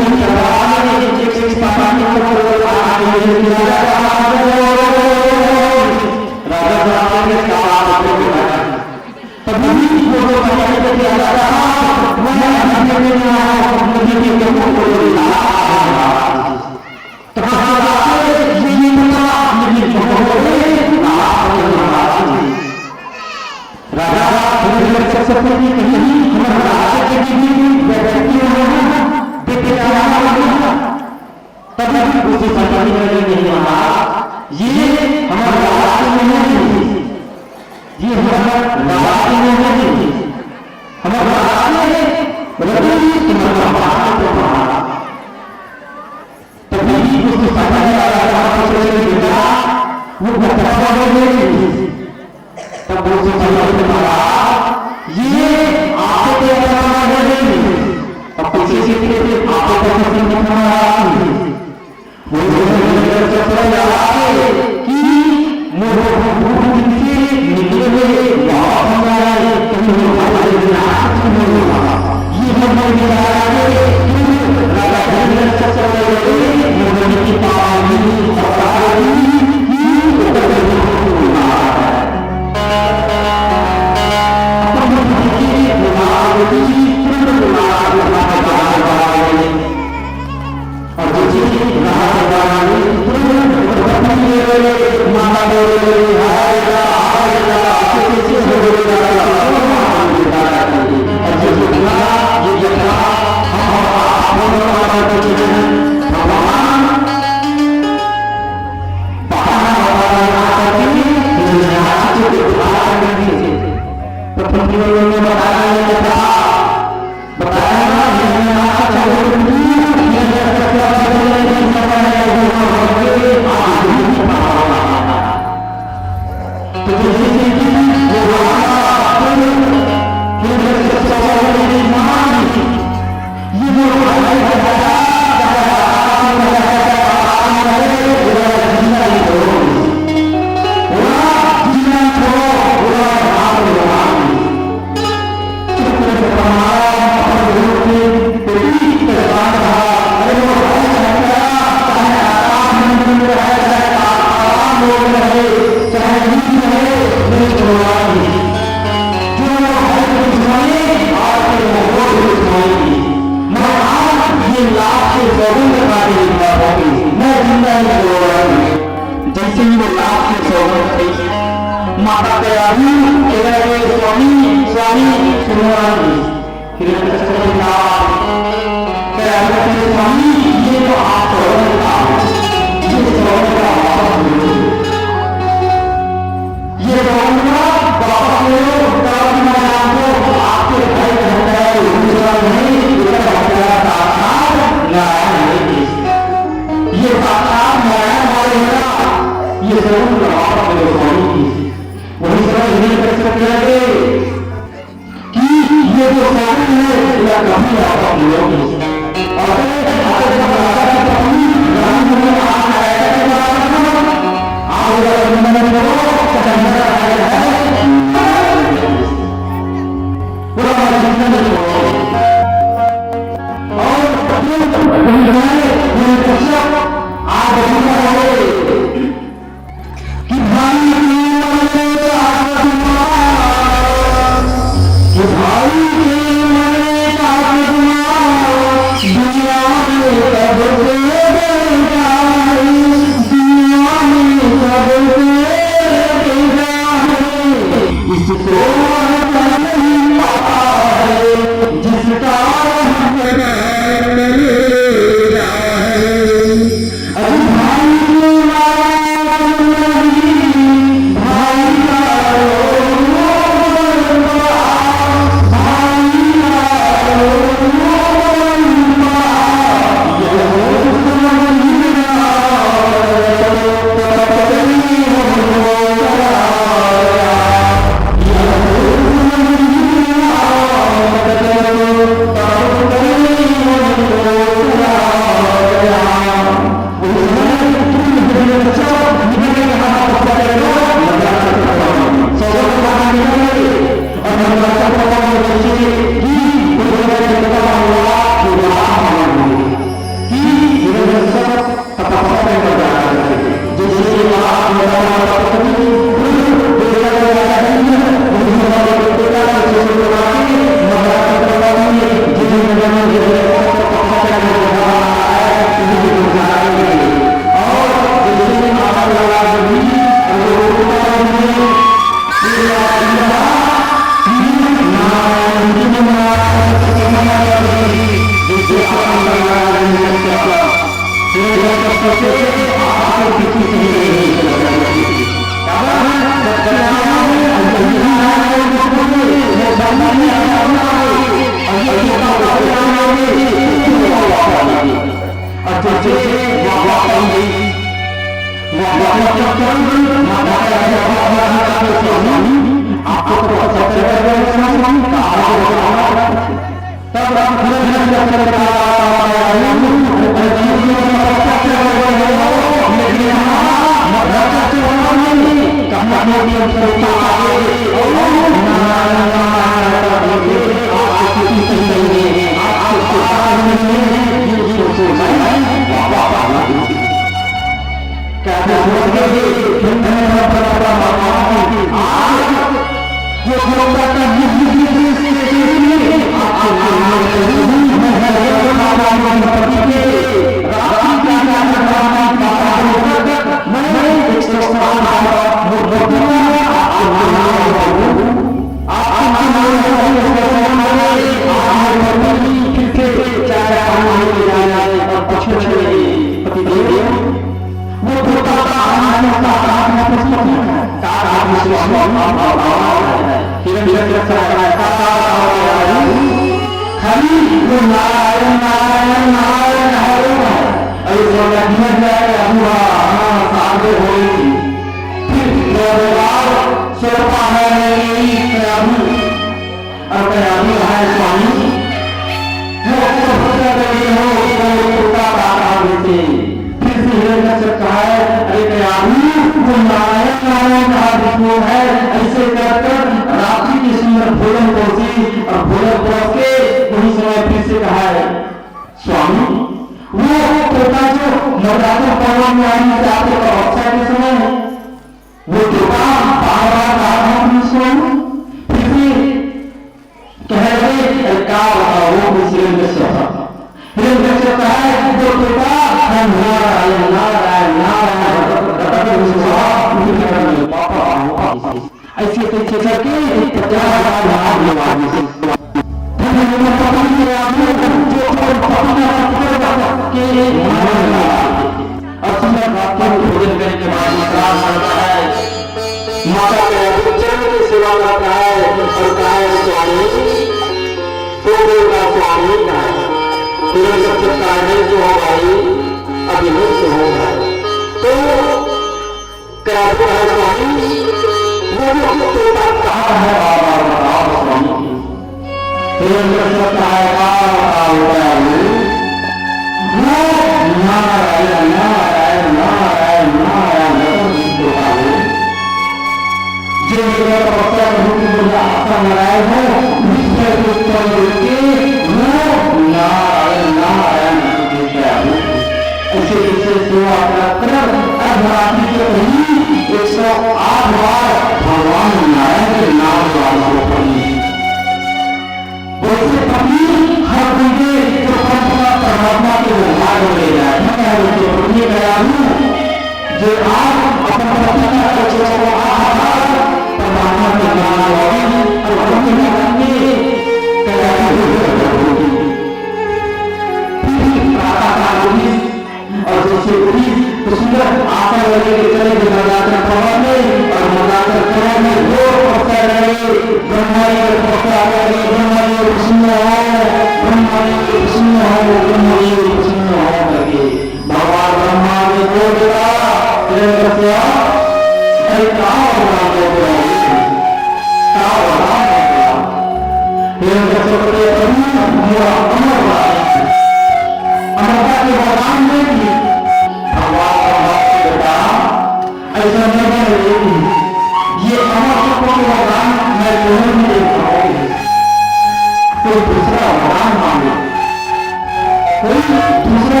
दूसरा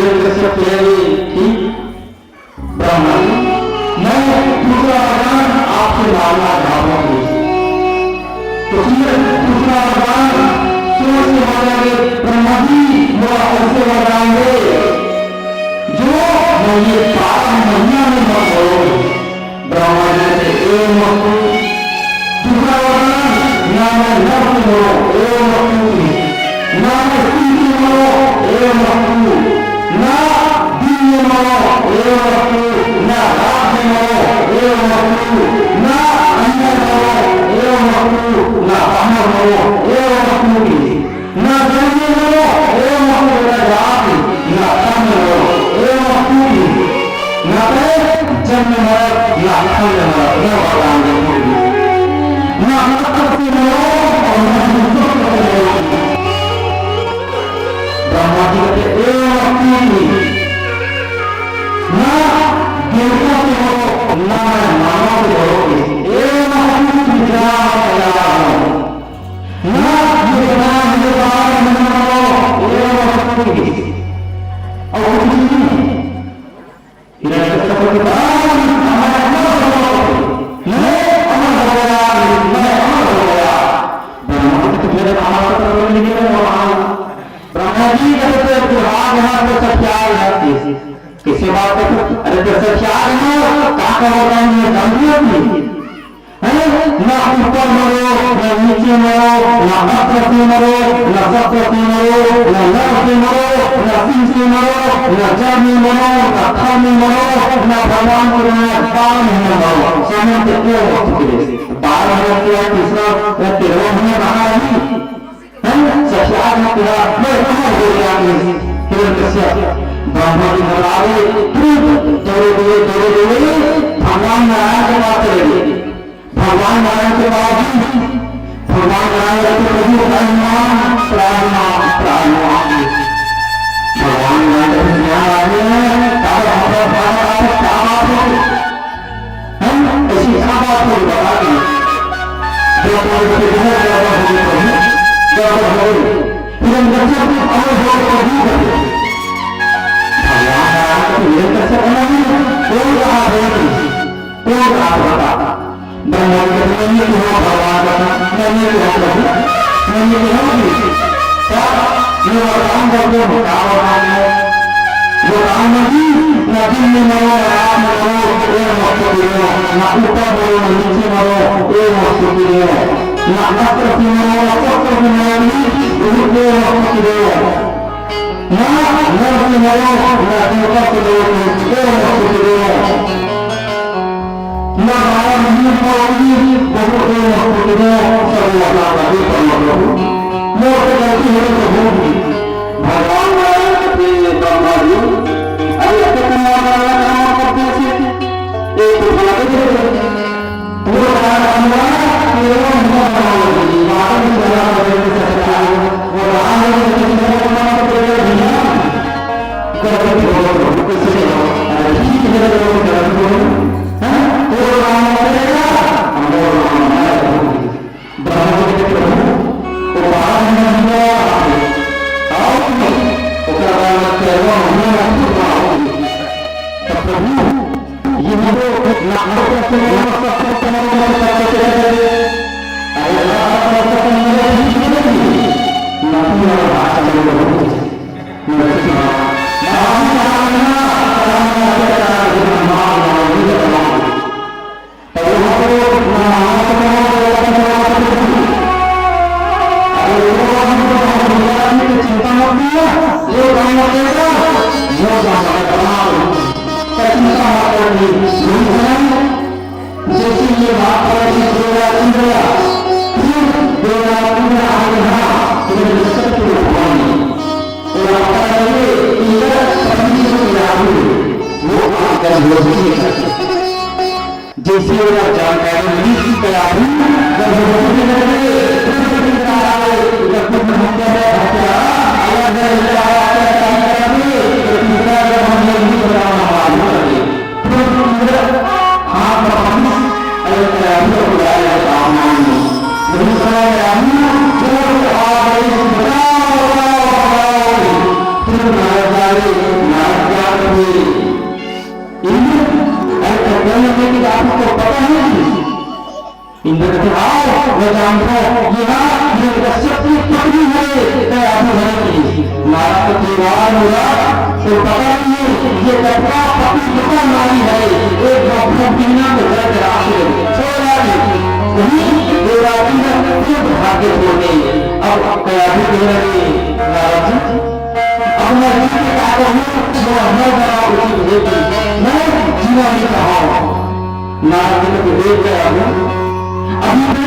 हिरण्यकश्यप कह रहे कि ब्रह्मा जी मैं दूसरा वरदान आपसे मांगना चाहूंगी। तो दूसरा वरदान सूर्य से मांगेंगे, ब्रह्मा जी मेरा ऐसे वरदान दे जो मैं ये 12 महीना में न बोलूं। ब्रह्मा जी से एवं वस्तु दूसरा वरदान ना मैं नर्स बोलो एवं वस्तु, ना मैं स्त्री बोलो एवं वस्तु, ना दिन बोलो एवं वस्तु, ना रात बोलो एवं वस्तु, ना अंदर बोलो एवं वस्तु, ना बाहर बोलो एवं वस्तु, ना जन्म बोलो एवं वस्तु, ना रात ना तम बोलो एवं वस्तु, ना जन्म मर ना खंड मर न वरदान देंगे, ना हस्तक्षेप बोलो और ना दुष्ट बोलो। ब्रह्मा जी कहते एवं वस्तु ना देवता से बोलो ना मानव से बोलो एवं वस्तु ना ये नाम ये बात न बोलो एवं वस्तु। और कुछ नहीं हिरण्यकश्यप के बाद किसी बात अरे तो सत्याग का होता है ना ऊपर मरो ना नीचे मरो ना अस्त्र से मरो ना शस्त्र से मरो ना नर से मरो ना सिंह से मरो ना जल में मरो ना थल में मरो ना भगवान को बाल में मरो। समय से क्यों हो चुके 12 से तीसरा 13 महीने रहा नहीं सत्याग में तेरा मैं कहाँ हो गया हिरण्यकश्यप। ब्रह्मा जी बुलावे दौड़े भगवान नारायण के बात करेंगे। भगवान नारायण के बाद भगवान नारायण के प्रभु प्राणनाम प्राणनाम प्राणनाम भगवान नारायण हम ऐसी बात को बता दें जैसे जानकारी मिली की तैयारी हुए इंद्र की आपको पता है इंद्र के आओ मैं जानता हूं ये कश्यप की पत्नी है अभी है की नारद परिवार होगा तो पता नहीं ये कपड़ा पति कितना नारी है एक डॉक्टर बिना में दर्द राशि छोड़ा वही देवाती ने खुद भाग्य छोड़े अब अभी कह रहे नारद जी अब मैं जिसके कहता हूँ वो मैं बड़ा उचित भेजी मैं जीवा नहीं कहा नारद जी को देख गया हूँ अभी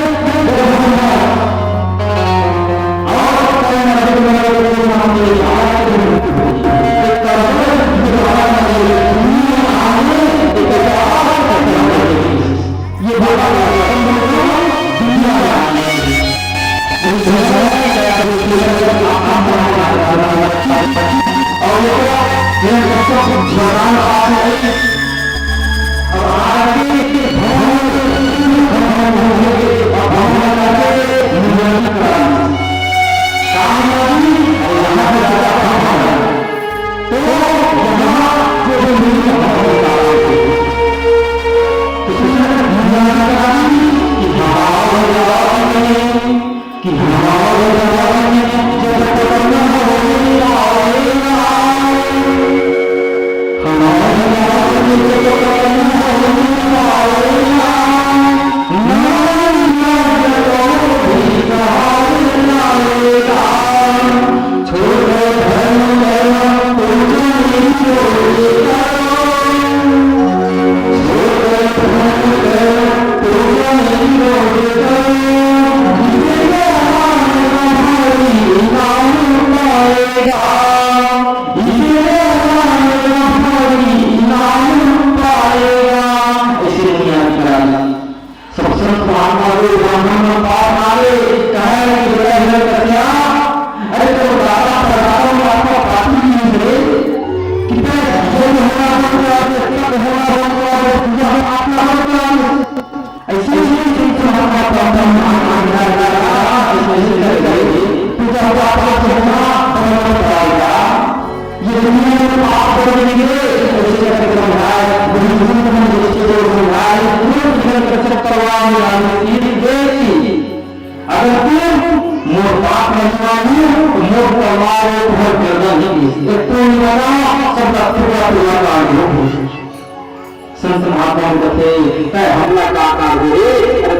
संत महात्मा कहते हमला का हुए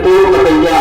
तो बतैया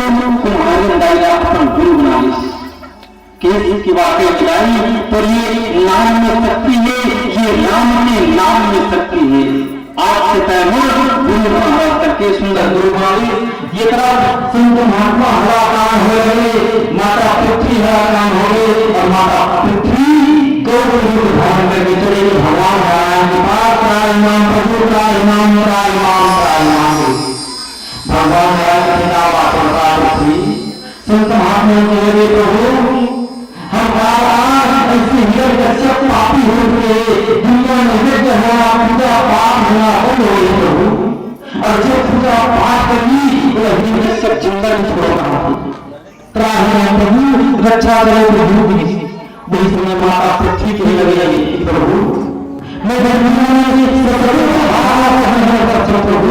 तुम्हारे दाया अपन गुरु बना ली केस की बातें बताई। तो ये नाम में शक्ति है, ये राम के नाम में शक्ति है। आज से तैमूर गुरु महाराज करके सुंदर गुरु महाराज ये तरफ संत महात्मा हरा काम हो गए, माता पृथ्वी हरा काम हो गए और माता पृथ्वी दो गुरु धारण करके चले भगवान नारायण के पास। का इमाम प्रभु का इमाम का इमाम का इमाम भगवान नारायण के नाम आत्मा पृथ्वी संत महात्मा के लगे प्रभु हम आज ऐसे हिरण्यकश्यप पापी होंगे दुनिया में यज्ञ होना पूजा पाठ होना बंद हो गई प्रभु। और जो पूजा पाठ करी वो हिरण्यकश्यप जंगल में छोड़ रहा है। त्राही प्रभु रक्षा करो प्रभु की। वही समय माता पृथ्वी के लगे प्रभु मैं दुनिया में प्रभु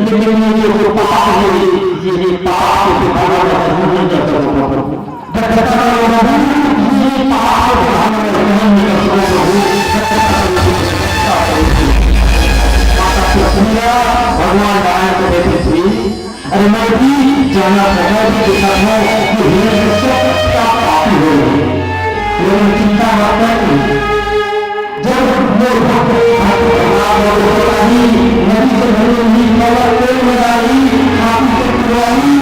लेकिन ये जो पाप है ये पाप के भगवान नहीं कर सकता प्रभु। भगवान नारायण को देते थे। अरे मैं भी जाना चाहता हूँ कि हिरण्यकश्यप क्या पापी हो गए, लेकिन चिंता मत करिए। जब लोग नदी से भरी हुई नौबत तेल में डाली काफी से पुरानी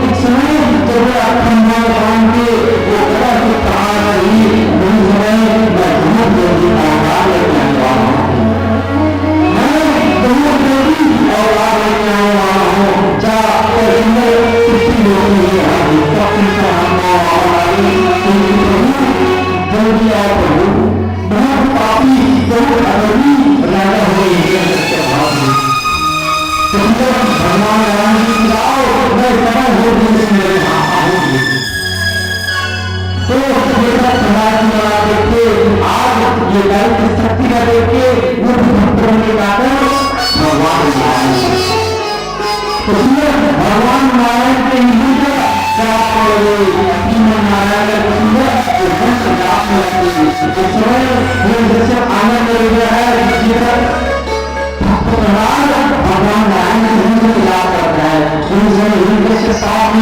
एक समय जब भगवान के वो बड़ा से कहा रही उस समय मैं बहुत जल्दी अवतार लेके आने वाला हूँ। मैं बहुत जल्दी अवतार लेके आने वाला हूँ। पृथ्वी जल्दी आओ प्रभु। बहुत पापी बहुत अगली राजा हुई भगवान राम जी आओ मैं समय हो मेरे यहाँ आऊंगी। तो मेरा समाज में देखते आज ये गाय की शक्ति का देखते वो भक्तों ने गाकर भगवान नारायण भगवान नारायण के आनंद भगवान नारायण याद करता है साथ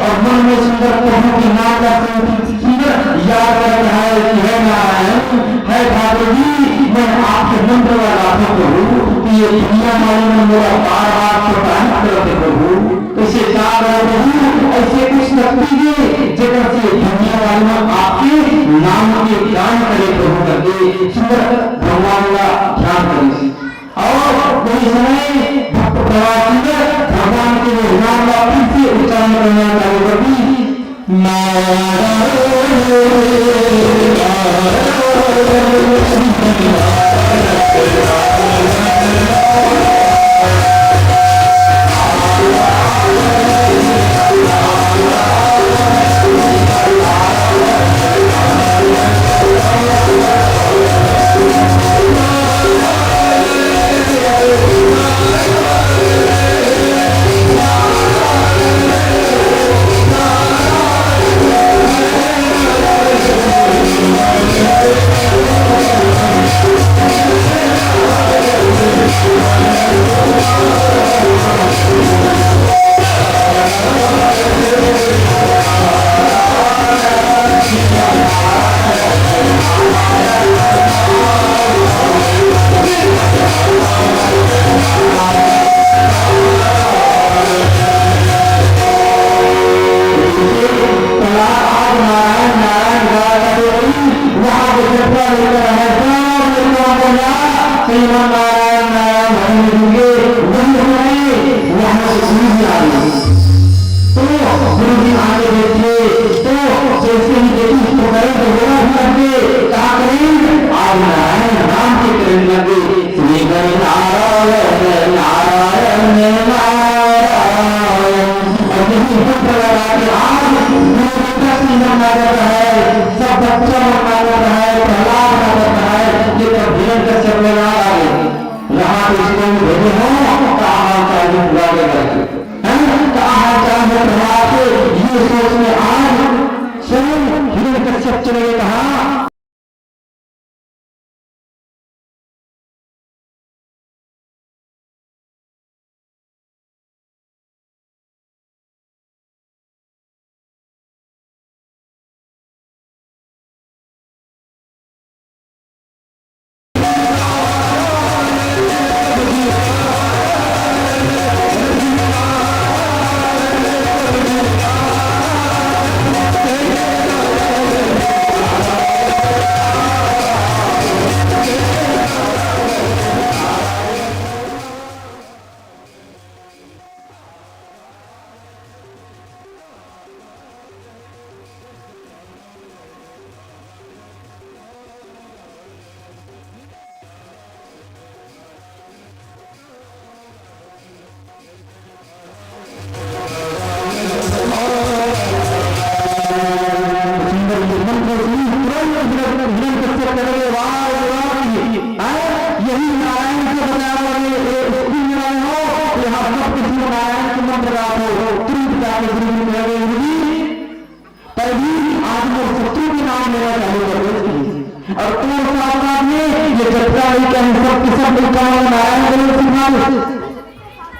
और मन में सुंदर प्रभु की नाम का सुंदर याद कर रहा है कि है नारायण है ठाकुर जी, मैं आपके मंत्र वाला हूँ प्रभु, कि ये दुनिया वाले में मेरा बार बार प्रताड़ित करते प्रभु, इसे चाह रहे प्रभु ऐसे कुछ न कीजिए जगह से दुनिया वाले में आपके नाम के गान करे प्रभु करके सुंदर भगवान का ध्यान करें। और वही समय भक्त प्रवासी भगवान के नाम का फिर से उच्चारण करना चालू कर दी।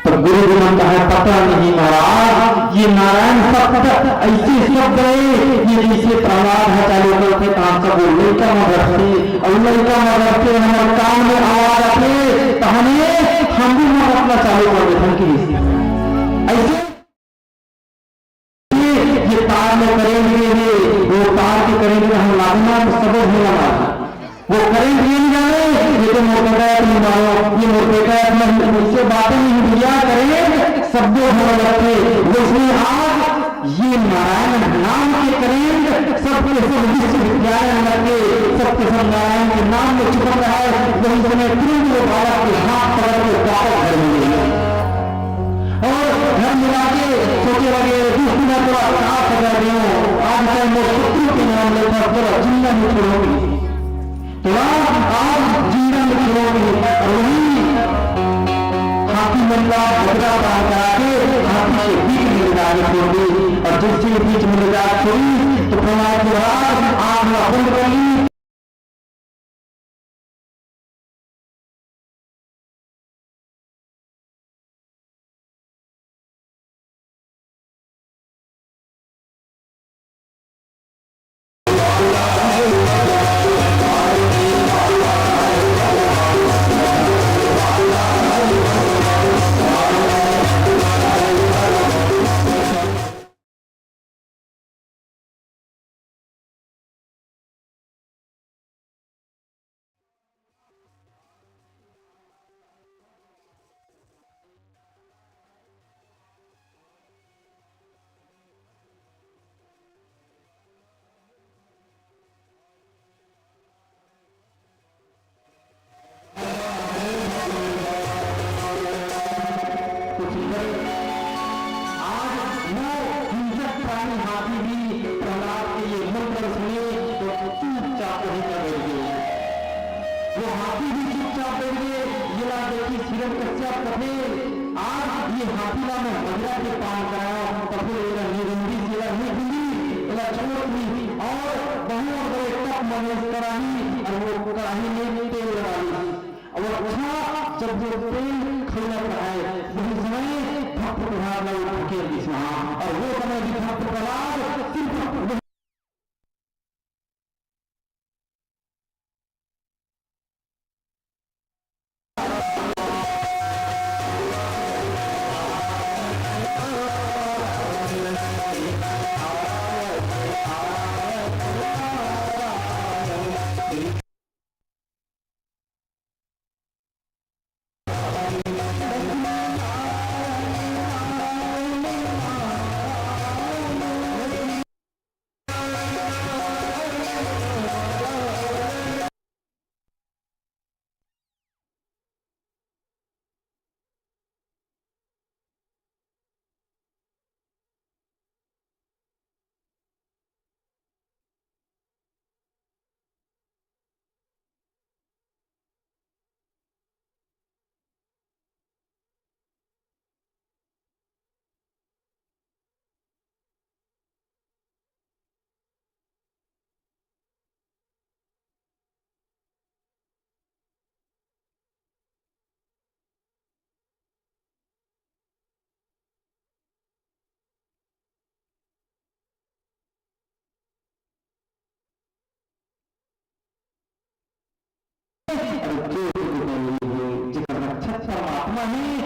तो गुरु जी ने कहा पता नहीं महाराज, ये नारायण शब्द ऐसे शब्द है ये जैसे प्रहलाद है चालू करते काम सब लड़का मदद से और लड़का मदद से हमारे कान में आवाज आते तो हमें हम भी अपना चालू कर देते ऐसे ये तार में करेंगे वो तार के करेंगे हम लागना तो सब होना वो करेंगे नहीं जाने ये तो मोटा ये मोटे इससे बातें नहीं दिया करें शब्द होने लगते वो इसमें आज ये नारायण नाम के करेंगे सबके सब विश्वविद्यालय लगे सबके सब नारायण के नाम में चिपक रहा है वही समय तुरंत वो बाबा के हाथ पकड़ के वापस करेंगे और घर मिला के सोचे लगे दूसरी थोड़ा साफ कर रही हूँ आज चाहे मैं शत्रु के नाम लेकर पूरा जिंदा में छोड़ोगी तो आज जिंदा में छोड़ोगी और वही हाथी मल्ला बदला बांधा के हाथी से बीच में लगा छोड़ी और जिसके बीच में लगा छोड़ी तो प्रमाण के बाद आग बंद कर ली। हिरण्यकश्यप कथे आज ये हाथीला में बजरा के पान कराया कथे एला निरंदी सेला नहीं खुली एला छोड़ दी और बहुत बड़े टप महेश कराही और वो कराही में तेल डाली और अच्छा जब वो तेल खिलक रहा है वही समय भक्त प्रहलाद ने उठ के दिशा और वो समय भी भक्त प्रहलाद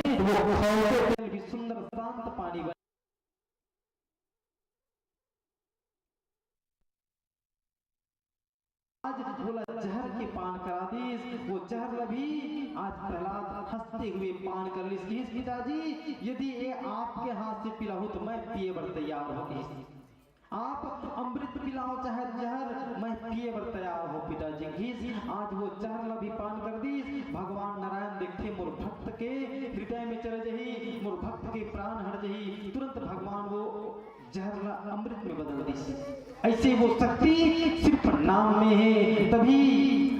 सिर्फ सुंदर शांत पानी आज बोला जहर के पान करा दीस वो जहर भी आज प्रहलाद हंसते हुए पान कर लीस पिताजी यदि ये आपके हाथ से पिला हो तो मैं पिए बर तैयार हो आप अमृत पिलाओ चाहे जहर मैं पिए बर तैयार हो पिताजी घीस आज वो जहर भी पान कर दी भगवान नारायण देखते मोर भक्त के हृदय में चले जही मोर भक्त के प्राण हट जही तुरंत भगवान वो जहर अमृत में बदल दी ऐसे वो शक्ति सिर्फ नाम में है तभी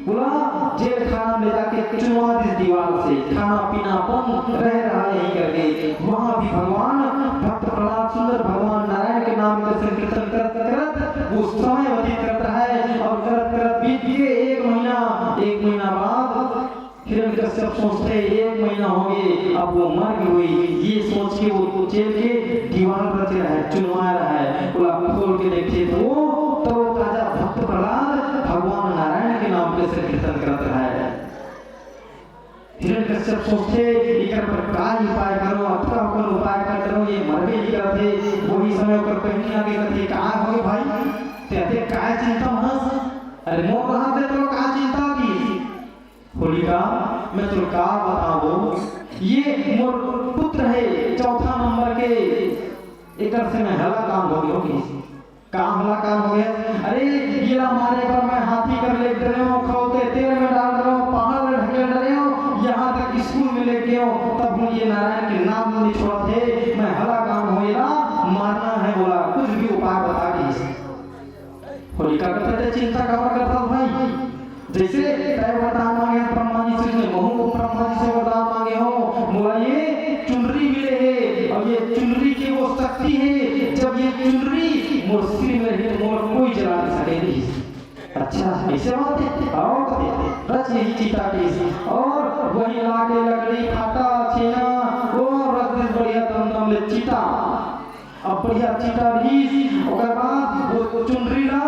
बोला जेल खाना में जाके चुनवा दी दीवार से खाना पीना बंद रह रहा है करके वहां भी भगवान भक्त प्रहलाद सुंदर भगवान नारायण के नाम का संकीर्तन करत वो समय व्यतीत करता है और करत बीत गए एक महीना बाद हिरण्यकश्यप सोचते एक महीना हो गए अब वो मर गई हुई ये सोच के वो जेल के दीवार पर रहा है चुनवा रहा है बोला खोल के देखे तो ताजा भक्त प्रहलाद भगवान नारायण के नाम पे संकीर्तन करता रहा है हिरण्यकश्यप सोचते इकर पर काय उपाय करो अपना कोन उपाय करो ये मरबे ही करते वही समय पर कहीं आगे कथे का हो भाई ते काय चिंता हंस अरे मोर रहा दे तो का चिंता की होलिका मैं तो का बताऊं ये मोर पुत्र है चौथा नंबर के एकर से मैं हला काम हो गयो की काम हला काम हो गया अरे ये हमारे पर मैं हाथी कर ले रहे हो खौते तेल में डाल रहे हो पहाड़ में ढकेल रहे हो यहां तक स्कूल में लेके आओ तब ये नारायण के नाम नहीं छोड़ते मैं हला काम होएगा मारना है बोला कुछ भी उपाय बता दी होलिका कहते चिंता कवर करता भाई जैसे तय वरदान मांगे ब्रह्मा जी से महू को ब्रह्मा जी से वरदान मांगे हो बोला ये चुनरी मिले है और ये चुनरी की वो शक्ति है जब ये चुनरी मोर सिर में रहे मोर कोई जला नहीं सके अच्छा ऐसे बात है आओ कहते रच यही चीता की और वही लाके लकड़ी फाटा छेना वो रच दे बढ़िया दम ले चीता अब बढ़िया चीता भी ओकर बाद वो चुनरी ला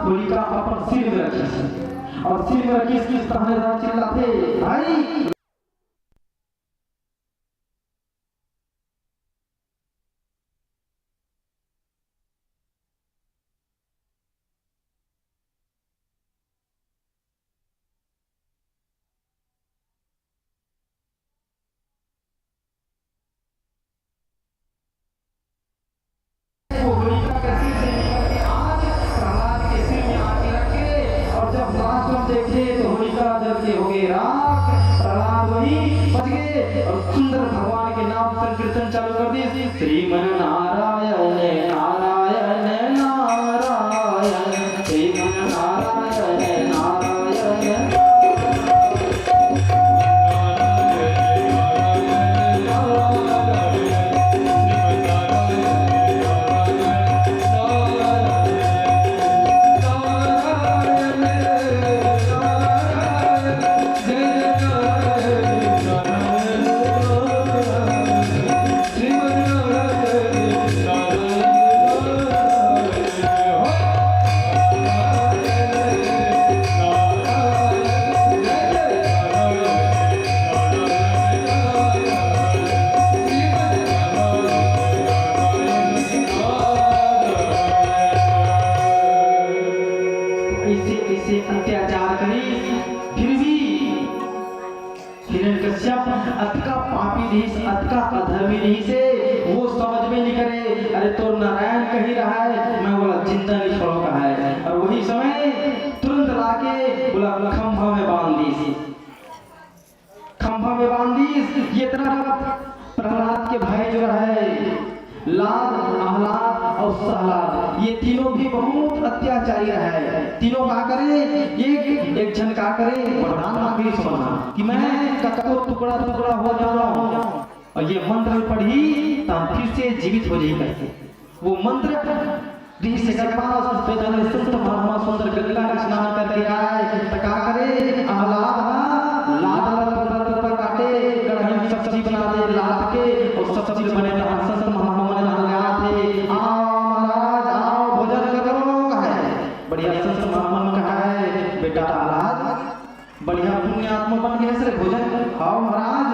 होलिका अपन सिर में रखी और सिर में किस तरह चिल्लाते भाई सुंदर भगवान के नाम संकीर्तन चालू कर दी श्रीमन नारायण नारायण नारायण श्रीमन नारायण नारायण ऐसे ऐसे अत्याचार करे, फिर भी हिरण्यकश्यप अतका पापी नहीं, अतका अधर्मी नहीं से वो समझ में नहीं करे, अरे तो नारायण कही रहा है, मैं बोला जिंदा नहीं छोड़ो कहा है। और वही समय तुरंत लाके बोला खंभा में बांध दी, खंभा में बांध दी। ये तरह प्रहलाद के भाई जो है लाद, आह्लाद और सहलाद, ये तीनों भी बहुत अत्याचारी है। तीनों का करे, एक जन का करे वरदान मांगे सोना कि मैं कको टुकड़ा टुकड़ा हो जाऊं, और ये मंत्र पढ़ी तो फिर से जीवित हो जाएगी। वो मंत्र ऋषि के पास वेदन संत महात्मा सुंदर गंगा का स्नान करके आए, तका करे आह्लाद लाद पर काटे, कढ़ाई में सब्जी बना दे लाद के, और सब्जी बने संत महात्मा बढ़िया संत महात्मा कहा है, बेटा आह्लाद बढ़िया पुण्यात्मा बन गया सर, भोजन खाओ महाराज,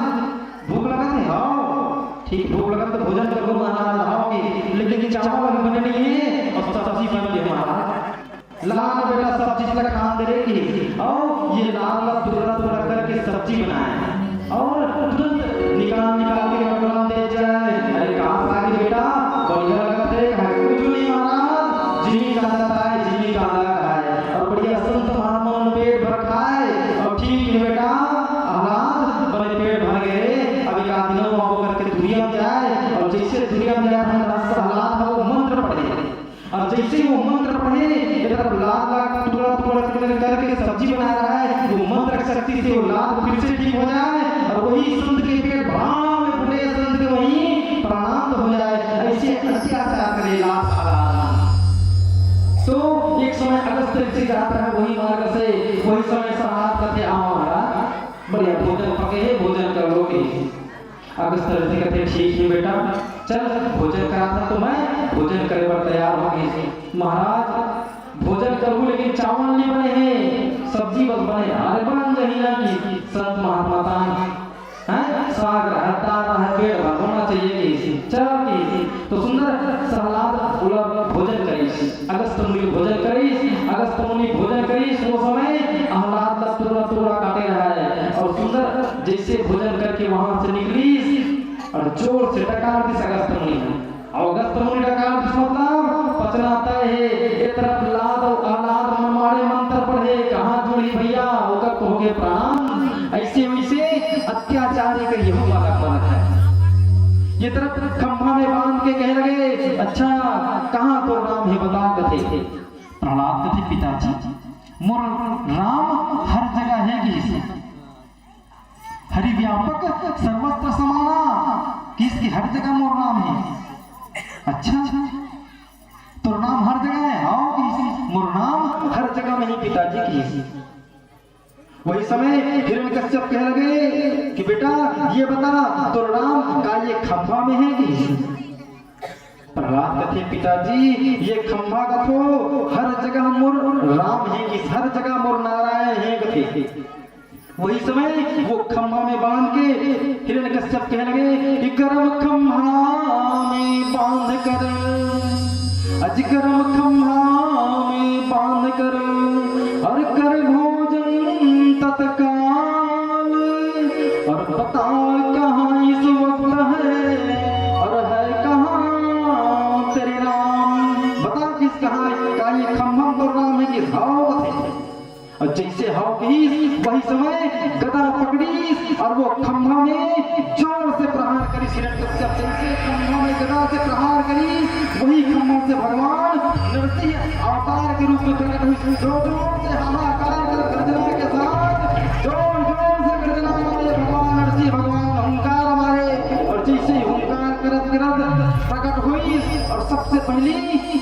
भूख लगा थे हाँ ठीक, भूख लगा तो भोजन करो महाराज खाओगे, लेकिन चावल बने नहीं है और सब्जी बन गई महाराज। लाल बेटा सब्जी से खान दे रही, और ये लाल टुकड़ा टुकड़ा करके सब्जी बनाए और तुरंत निकाल के भगवान दे जाए। अरे कहाँ से आ गई बेटा, बढ़िया लगा थे, कुछ नहीं महाराज, जिनी का है जिनी का है, और बढ़िया संत महात्मा पेट भर खाए, और ठीक है बेटा आह्लाद बड़े पेट भर गए। अब एक आदमी करके दुनिया में जाए, और जैसे दुनिया में जाए आह्लाद वो मंत्र पढ़े, और जैसे वो मंत्र पढ़े इधर लाल लाल टुकड़ा टुकड़ा करके सब्जी बना रहा है, वो मंत्र की शक्ति से वो लाल फिर से ठीक हो जाए, और वही संत के पेट भाव में बुढ़े संत के वही प्राणांत हो जाए। ऐसे अत्याचार करे लाल। तो एक समय अगस्त ऋषि जाता है वही मार्ग से, वही समय समाज करते आओ महाराज बढ़िया भोजन पके है, भोजन कर लोगे। अगस्त ऋषि कहते ठीक है बेटा चल भोजन करा था तो मैं भोजन करे पर तैयार हो गई। महाराज भोजन करूँ लेकिन चावल नहीं बने हैं, सब्जी बस बने, अरे बन रही ना कि संत महात्मा साग रहता है, पेट भर होना चाहिए कि चल की तो सुंदर सहलाद भोजन करी, अगस्त मुनि भोजन करी, अगस्त मुनि भोजन करी, वो समय आह्लाद का टुकड़ा टुकड़ा काटे रहा है, और सुंदर जैसे भोजन करके वहां से निकली और जोर से टकार दी अगस्त मुनि, और अगस्त मुनि टकार दी मतलब पचना तय है, एक तरफ लाद और आह्लाद मनमाड़े मंत्र पढ़े, कहाँ जुड़ी भैया होकर तो हो गए प्राण। ऐसे वैसे अत्याचारी का यह वाला मन है। ये तरफ खंभा में बांध के कह लगे अच्छा कहाँ तो राम है बता कथे। प्रहलाद कथे पिताजी मोर राम हर जगह है कि हरि व्यापक सर्वत्र समाना, किसकी हर जगह मोर नाम है। अच्छा तो नाम हर जगह है, आओ मोर नाम हर जगह में ही पिताजी की। वही समय हिरण्यकश्यप कह लगे कि बेटा ये बता तो राम का ये खंभा में है कि। प्रहलाद कथे पिताजी ये खंभा कथो हर जगह मोर राम है कि, हर जगह मोर नारायण है कथे। वही समय वो खंभा में बांध के हिरण्यकश्यप कह लगे कि गर्म खंभा में बांध कर, अज गर्म खंभा में बांध कर, और कर भोजन तत्काल, और बता कहाँ इस वक्त है, और है कहाँ तेरे राम। बता किस कहाँ का ये खंभा तो राम है कि हाव थे। और जैसे हाव की वही समय गदा पकड़ी और वो खंभा में जोर से प्रहार करी। हिरण्यकश्यप जैसे खंभा में गदा से प्रहार करी, वही खंभा से भगवान नरसिंह अवतार के रूप में प्रकट हुए। जोर से हाहाकार कर गर्जना के साथ जोर से गर्जना मारे भगवान नरसिंह, भगवान हुंकार मारे, और जैसे हुंकार करत करत प्रकट हुई और सबसे पहली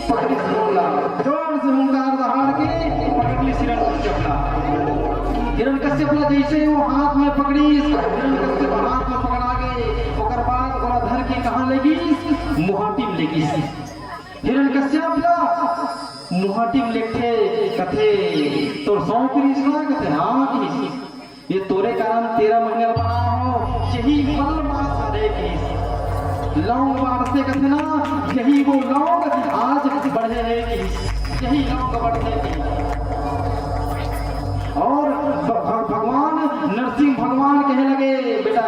पकड़ी जोर से हुंकार दहाड़ के पकड़ ली हिरण्यकश्यप जैसे वो हाथ में पकड़ी, हिरण्यकश्यप हाथ में पकड़ा गए, और बाद थोड़ा धर के कहाँ लगी, मुहाटी में लगी। हिरण्यकश्यप मुहाटी में लिखे कथे तो सौ कृष्णा कथे हाँ की, ये तोरे कारण तेरा मंगल बना हो, यही फल मास हरे की। लौंग बाढ़ते कथे ना, यही वो लौंग आज बढ़े है, यही लौंग बढ़ते की। नरसिंह भगवान कहने लगे बेटा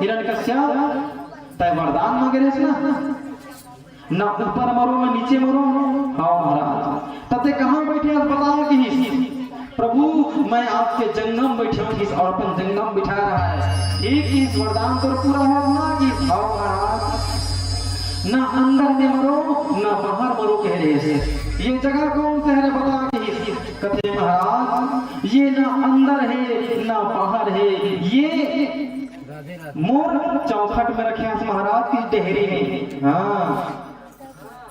हिरण्यकश्यप तय वरदान मांगे रहे ना ऊपर मरो ना नीचे मरो। हाँ महाराज तते कहाँ बैठे बताओ कि प्रभु मैं आपके जंगम बैठे और अपन जंगम बिठा रहा है एक वरदान तो पूरा होगा कि हाँ महाराज ना अंदर में मरो ना बाहर मरो कह रहे हैं। ये जगह कौन सा है बता कि कथे महाराज ये ना अंदर है ना बाहर है ये मोर चौखट में रखे महाराज की डेहरी में। हाँ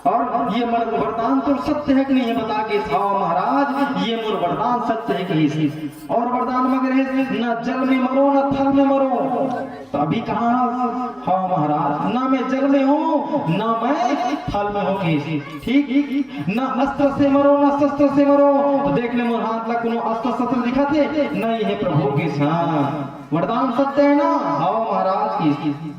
और ये वरदान तो सत्य है कि नहीं है बता के हाँ महाराज ये मोर वरदान सत्य है कि और वरदान मगर है ना जल में मरो ना थल में मरो। तो अभी कहाँ हाँ महाराज ना मैं जल में हूँ ना मैं थल में हूँ ठीक ना अस्त्र से मरो ना शस्त्र से मरो। तो देख ले मोर हाथ ला कोनो अस्त्र शस्त्र दिखा थे नहीं है प्रभु के। हाँ वरदान सत्य है ना हाँ महाराज की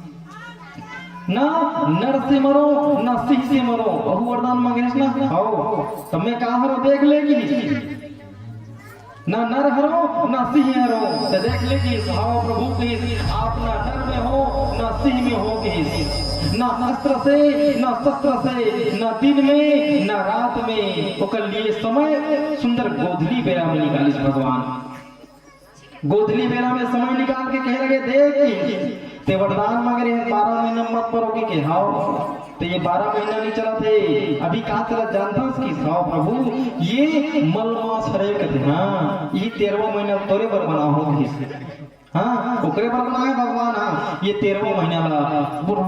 ना नर से मरो ना सिंह से मरो बहु वरदान मांगे ना। आओ तब मैं कहा हरो देख लेगी ना नर हरो ना सिंह हरो तो देख लेगी। हाँ प्रभु की आप ना नर में हो ना सिंह में हो कि ना अस्त्र से ना शस्त्र से ना दिन में ना रात में ओकर लिए समय सुंदर गोधली बेरा में निकाली भगवान। गोधली बेरा में समय निकाल के कह लगे देख ते वरदान मगर 12 महीना मत परोगे के हाँ तो ये 12 महीना नहीं चला थे अभी कहाँ चला जानता कि हाँ प्रभु ये मलमास हरे कहते हाँ ये 13वां महीना तोरे पर बना हो हाँ ओकरे पर बना है भगवान। हाँ ये 13वां महीना ला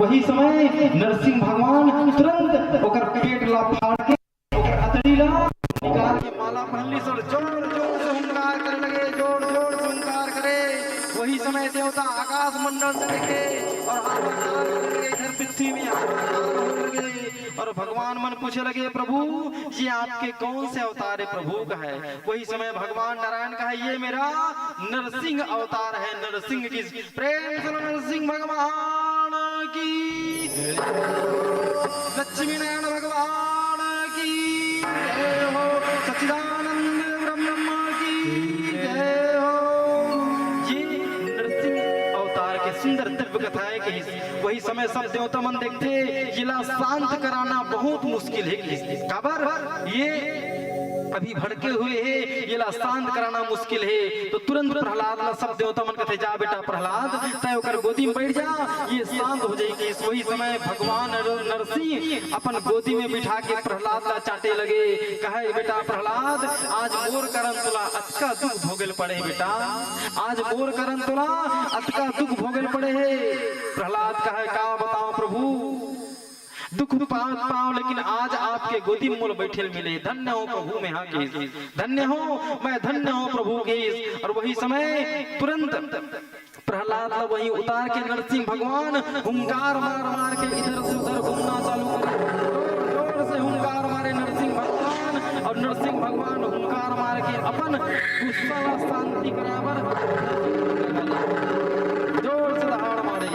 वही समय नरसिंह भगवान तुरंत ओकर पेट ला फाड़ के ओकर अतड़ी ला निकाल के माला पहनली जोर जोर से हुंकार करे लगे जोर जोर से हुंकार करे। वही समय देवता आकाश मंडल से देखे और इधर पृथ्वी में और भगवान मन पूछे लगे प्रभु ये आपके कौन से अवतार है प्रभु का है। वही समय भगवान नारायण का है ये मेरा नरसिंह अवतार है नरसिंह की प्रेम से नरसिंह भगवान की लक्ष्मी नारायण भगवान की जय हो सच्चिदानंद ब्रह्म की जय हो। सुंदर दिव्य कथा है कि वही समय सब देवता मन देखते जिला शांत कराना बहुत मुश्किल है खबर ये अभी भड़के हुए है ये ला शांत कराना मुश्किल है। तो तुरंत प्रहलाद ला सब देवता मन कहते जा बेटा प्रहलाद तय होकर गोदी में बैठ जा ये शांत हो जाएगी। वही समय भगवान नरसिंह अपन गोदी में बिठा के प्रहलाद ला चाटे लगे कहे बेटा प्रहलाद आज मोर करन तुला अतका दुख भोगल पड़े बेटा आज मोर करन तुला अतका दुख भोगल पड़े है। प्रहलाद कहे का बताओ प्रभु दुख पाओ लेकिन आज आपके गोदी मूल बैठे मिले धन्य हो प्रभु में हाँ के धन्य हो मैं धन्य हो प्रभु के। और वही समय तुरंत प्रहलाद वही उतार के नरसिंह भगवान हुंकार मार मार के इधर से उधर घूमना चालू करे जोर से हुंकार मारे नरसिंह भगवान और नरसिंह भगवान हुंकार मार के अपन गुस्सा शांति बराबर जोर से दहाड़ मारे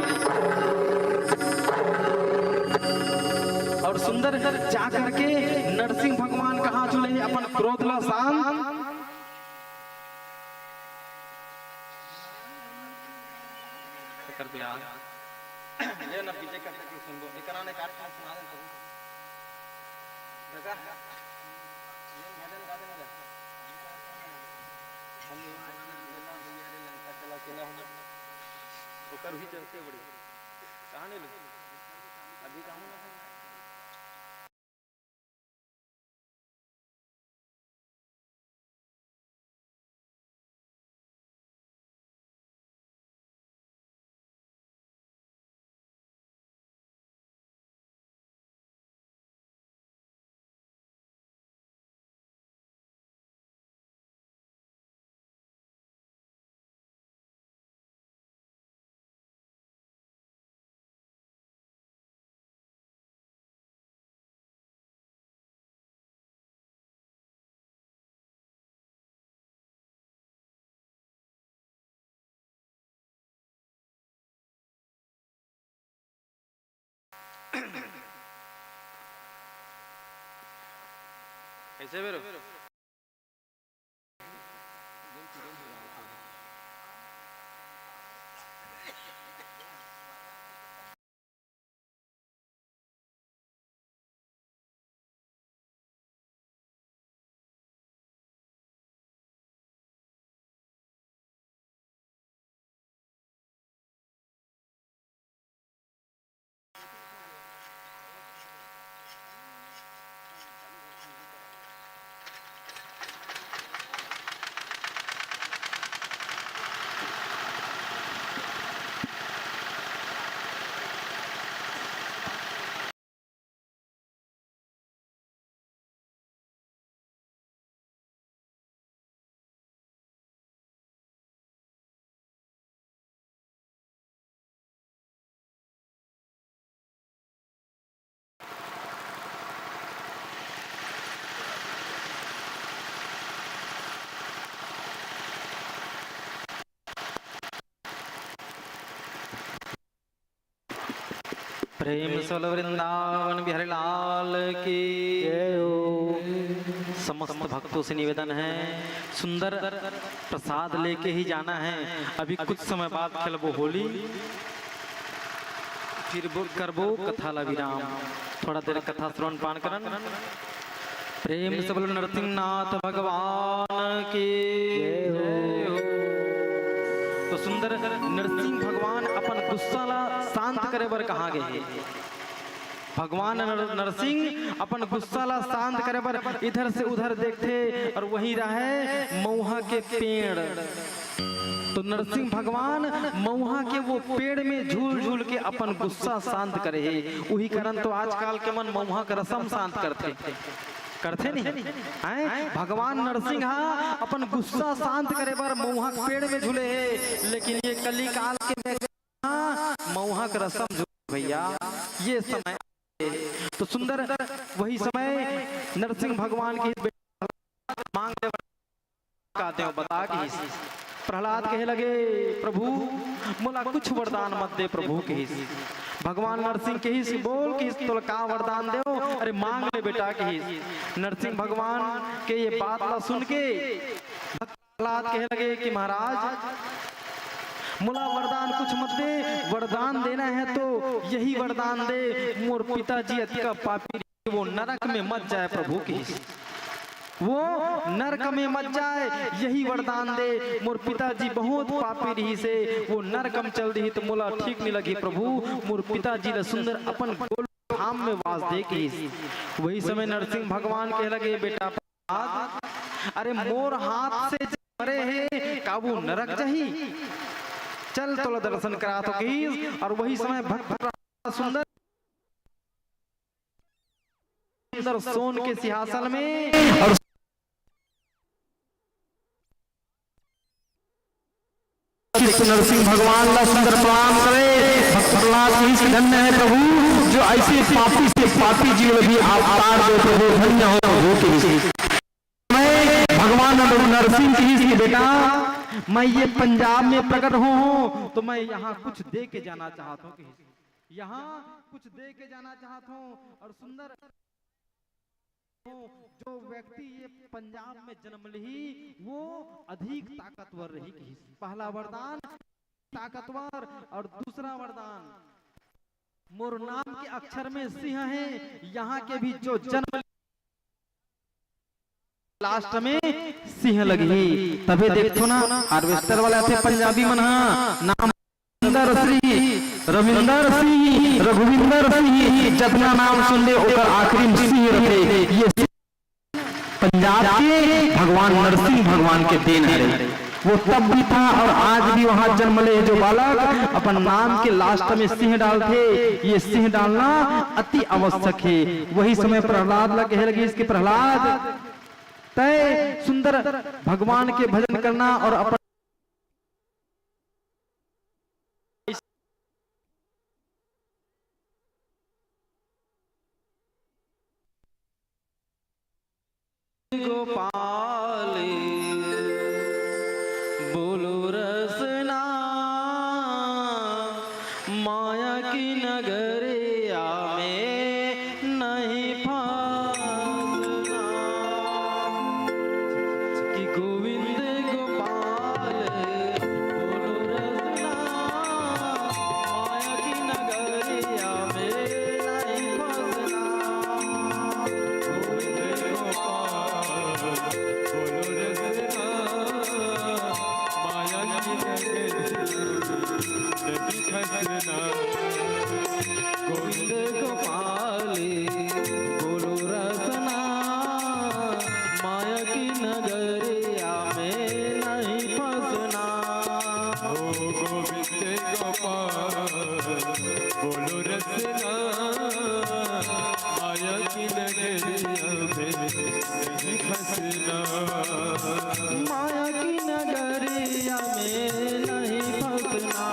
और सुंदर जा करके नरसिंह भगवान कहाँ चले अपन क्रोध ला शांत कर दिया ये ना पीछे कर के सुन दो एकरा ने काट के सुना दे काका ये मैंने गा देना हम ये लंका चला चला होना ओकर भी चलते बड़ी कहानी लो अभी कहूं ना कैसे बेरो प्रेम सल वृंदावन बिहारी लाल की जय हो। समस्त भक्तों से निवेदन है, सुंदर प्रसाद लेके ही जाना है। अभी कुछ समय बाद खेलबो होली, फिर करबो कथा ला विराम। थोड़ा देर कथा श्रवण पान करन। प्रेम से बोलो नरसिंहनाथ भगवान की जय हो। तो सुंदर नरसिंह भगवान अपन गुस्सा ला शांत करे बर कहाँ गए। भगवान नरसिंह अपन गुस्सा ला शांत करे बर इधर से उधर देखते और वहीं रहे महुआ के पेड़। तो नरसिंह भगवान महुआ के वो पेड़ में झूल झूल के अपन गुस्सा शांत करे है। वही कारण तो आजकल के मन महुआ का रसम शांत करते नहीं हैं। भगवान नरसिंह अपन गुस्सा शांत करे बर महुआ के पेड़ में झूले है, लेकिन ये कली काल के महुआ का रसम झूल भैया ये समय। तो सुंदर वही समय नरसिंह भगवान की मांग कहते हो बता के प्रहलाद कहे लगे प्रभु मोला कुछ वरदान मत दे प्रभु के ही। भगवान नरसिंह के ही बोल कि तो का वरदान दो, अरे मांग ले बेटा के ही। नरसिंह भगवान के ये बात ला सुन के प्रहलाद कहे लगे कि महाराज मोला वरदान कुछ मत दे, वरदान देना है तो यही वरदान दे मोर पिताजी अतिका पापी वो नरक में मत जाए प्रभु की, वो नरक में मत जाए यही वरदान दे। मोर पिताजी बहुत पापी रही से वो नरक में चल रही तो मोला ठीक नहीं लगी प्रभु। मोर पिताजी ने सुंदर अपन गोल धाम में वास दे की। वही समय नरसिंह भगवान कह लगे बेटा अरे मोर हाथ से मरे है का वो नरक जही, चल तोला दर्शन करा तो की। और वही समय भक्त सुंदर सोन के सिंहासन में और नरसिंह भगवान ला सुंदर प्रणाम करे। भक्त प्रहलाद ही धन्य है प्रभु जो ऐसे पापी से पापी जीव भी अवतार दे प्रभु, धन्य हो के। मैं भगवान नरसिंह की बेटा मैं ये पंजाब में प्रकट हूँ तो मैं यहाँ कुछ दे के जाना चाहता हूँ, यहाँ कुछ दे के जाना चाहता हूँ। और सुंदर जो व्यक्ति ये पंजाब में जन्म ली वो अधिक ताकतवर रही। पहला वरदान ताकतवर और दूसरा वरदान मोर नाम के अक्षर में सिंह है। यहाँ के भी जो जन्म लास्ट में सिंह लगी तभी देखो ना हार्वेस्टर वाले थे पंजाबी मन नाम रविंदर सिंह रघुविंदर सिंह जतना नाम सुन ले ओकर आखिरी में सिंह रखे। ये पंजाब के भगवान नरसिंह भगवान के देन है। वो तब भी था और आज भी वहां जन्म ले जो बालक अपन नाम के लास्ट में सिंह डालते। ये सिंह डालना अति आवश्यक है। वही समय प्रहलाद कहे लगे इसके प्रहलाद तय सुंदर भगवान के भजन करना और अपन गोपाल बोलो रसना माया की नगरिया में नहीं फासना कि गोविंद गोपाल बोलो रसना माया की नगरिया में नहीं फासना। गोविंद गोपाल बोलो रसना माया की नहीं खसना। गोविंद गोपाल बोलो रसना माया की नगरिया में नहीं फसना। ओ गोविंद गोपाल बोलो रसना माया की नगरिया में नहीं फसना। माया की नगरिया में नहीं फसना।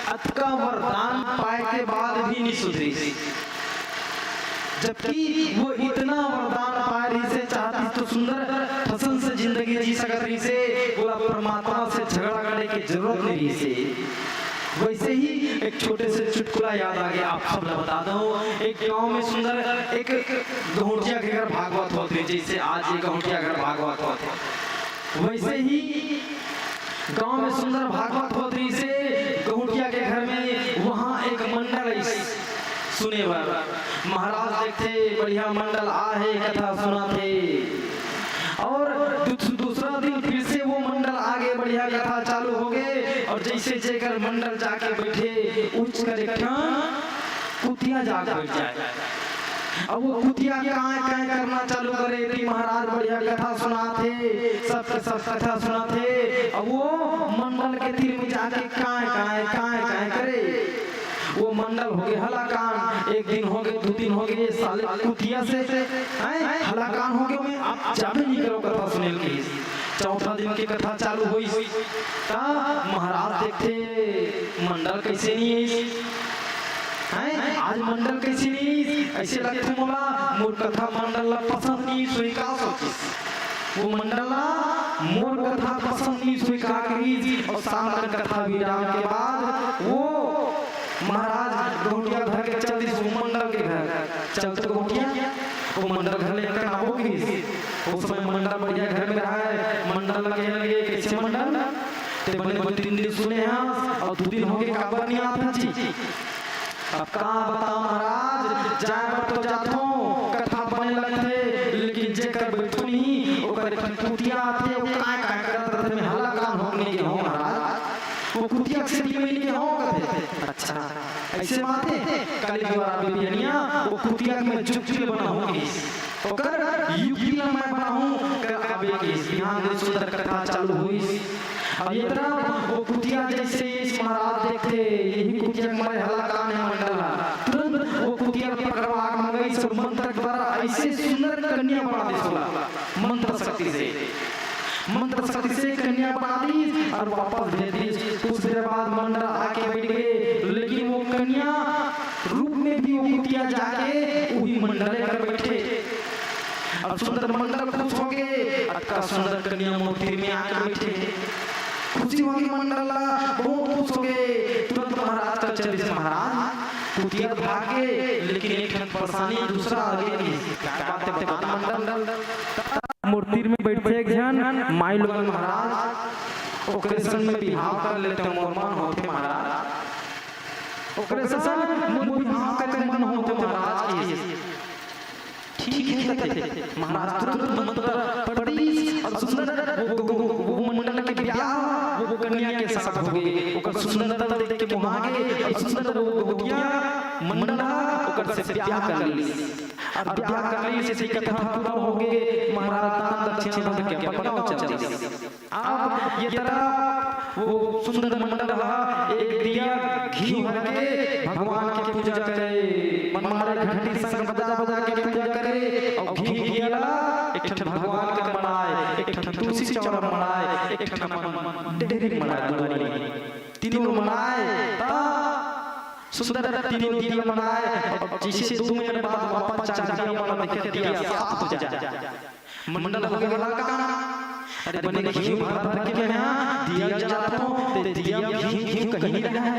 अत का वरदान पाए के बाद भी नहीं सुधरी, जबकि वो इतना वरदान पा रही से, चाहती तो सुंदर फसल से जिंदगी जी सकत रही से, बोला परमात्मा से झगड़ा करने की जरूरत नहीं रही से। वैसे ही एक छोटे से चुटकुला याद आ गया, आप सब बता दो। एक गांव में सुंदर एक गहुटिया के घर भागवत होते, जैसे आज ये गहुटिया घर भागवत होते, वैसे ही गांव में सुंदर भागवत होती से गहुटिया के घर में वहां एक मंडल सुने महाराज देखते बढ़िया मंडल आहे कथा सुनाते, और दूसरा दिन फिर से वो मंडल आगे बढ़िया कथा चालू हो गए, और जैसे जेकर मंडल जाके बैठे उच्च कर कुतिया जाके बैठ जाए। अब वो कुतिया काय करना चालू करे थी, महाराज बढ़िया कथा सुनाते, सब कथा सुनाते, अब वो मंडल के तीर में जाके काय करे। वो मंडल हो गए हलाकान, एक दिन हो गए, 2 दिन हो गए, साले कुतिया से हलाकान हो गए, मैं आप जाबे नहीं करो कथा सुने की। चौथा दिन की कथा चालू हुई, महाराज देखते मंडल कैसे नहीं है, आज मंडल कैसे नहीं, ऐसे लगते मोला मोर कथा मंडल पसंद नहीं स्वीकार सोची, वो मंडल मोर कथा पसंद नहीं स्वीकार करी। और शाम कथा विराम के बाद वो महाराज गहुटिया घर के चलती मंडल के घर चलते गहुटिया वो मंडल घर लेकर आओगी। उस समय मंडल बढ़िया घर में रहा है, मंडल लगे कैसे मंडल ते बने 3 दिन सुने हैं, और 2 दिन हो गए काबर नहीं आता जी। अब कहाँ बताओ महाराज, जाए पर तो जातो कथा बने लगते, लेकिन जेकर बैठो नहीं ओकर कुतिया आते, वो काय करत रहते में हलाकान होने के हो महाराज, वो कुतिया से भी मिल के हो कहते। अच्छा ऐसे माते काली द्वारा बेबियनिया वो कुतिया में जुगजुल बनाऊंगी, ओकर युक्ति मैं बनाऊं कर आवे के ध्यान दे। सुंदर कथा चालू हुई, अब ये तरह वो कुतिया जैसे इस महाराज देखते, यही कुतिया हमारे हलाकान है मंडल, तुरंत वो कुतिया पकड़वा मंगई सब मंत्र द्वारा ऐसे सुंदर कन्या बना दी, सोला मंत्र शक्ति से कन्या बना दी और वापस भेज दी। कुछ देर बाद मंडल आके बैठ गए, लेकिन वो कन्या रूप में भी वो कुतिया जाके वही मंडल कर बैठे। अब सुंदर मंडल खुश हो गए, अक्का सुंदर कन्या मूर्ति में आके बैठे, खुशी होगी मंडल बहुत खुश हो गए। तुरंत महाराज का चल दिस महाराज कुतिया भागे, लेकिन एक परेशानी दूसरा आगे की बात मंडल मूर्ति में बैठे एक जन माई लोग महाराज ओकरे संग में विवाह कर लेते, मोरमान होते महाराज, ओकरे संग विवाह करके मन होते महाराज की। ठीक है कहते महाराज तुरंत मंत्र पढ़ी और सुंदर वो मंडल के ब्याह वो कन्या के साथ हो गए, ओकर सुंदरता देख के मोहा गए, और सुंदर वो गोटिया मंडल ओकर से ब्याह कर ली, और ब्याह कर ली से कथा पूरा हो गए। महाराज दान दक्षिणा दे के अपन गांव चल दिए। अब ये तरह वो सुंदर मंडल एक दिया घी भर के भगवान की पूजा करे, मनमारे घंटी संग बजा के पूजा करे, और घी दिया एक ठन भगवान का बनाए, एक ठन तुलसी चौरा बनाए, एक ठन डेरी बनाए, तीनों बनाए ता सुंदर तीनों दिया बनाए, और जैसे 2 मिनट बाद वापस 4 दिया बना देख दिया साफ हो जाए। मंडल हो गया हलाकान, अरे बने घी भर के यहाँ दिया जलाता हूँ, ते दिया घी कहीं नहीं रहा है,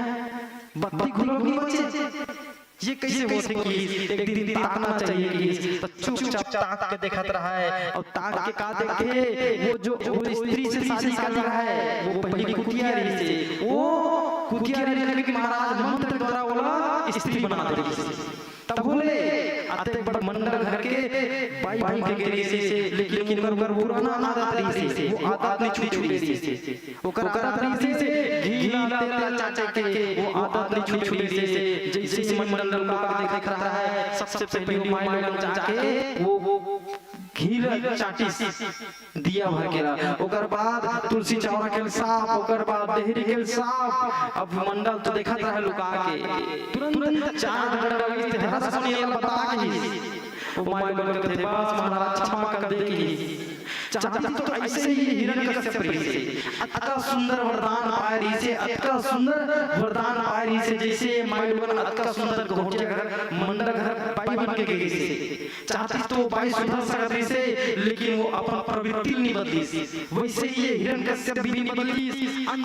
बत्ती खुलो नहीं बचे, ये कैसे हो सकी। एक दिन ताकना चाहिए कि तो चुपचाप ताक के देखत रहा है, और ताक के का देखे वो जो स्त्री से शादी कर रहा है वो पहली कुतिया रही से, वो कुतिया रहने के महाराज मंत्र द्वारा वाला स्त्री बना दे। तब बोले आते बड़ मंडल घर के बाई के गिरी से, लेकिन उनकर पुराना आदत रही से, वो आदत नहीं छूटी से, ओकर आदत रही से घी तेल चाचा के, वो आदत नहीं छूटी से। जैसे मंडल का देख रहा है, सबसे पहले माई लोग जाके वो खीर चाटी दिया भर के ओकर बाद तुलसी चौरा के साफ, ओकर बाद देहरी के साफ। अब मंडल तो देखत रहे लुका के तुरंत चार गड़बड़ इस हरस सुनिए बता के वो माय बन के थे बस महाराज क्षमा कर देगी। चाहती तो ऐसे ही हिरण्यकश्यप से अतका सुंदर वरदान पाए रही से, अतका सुंदर वरदान पाए रही से, जैसे माय बन अतका सुंदर घोटिया घर मंडल घर बाई बन के गई से। चाहती तो बाई सुंदर सकत रही से, लेकिन वो अपन प्रवृत्ति नहीं बदली। वैसे ये हिरण्यकश्यप भी नहीं बदली,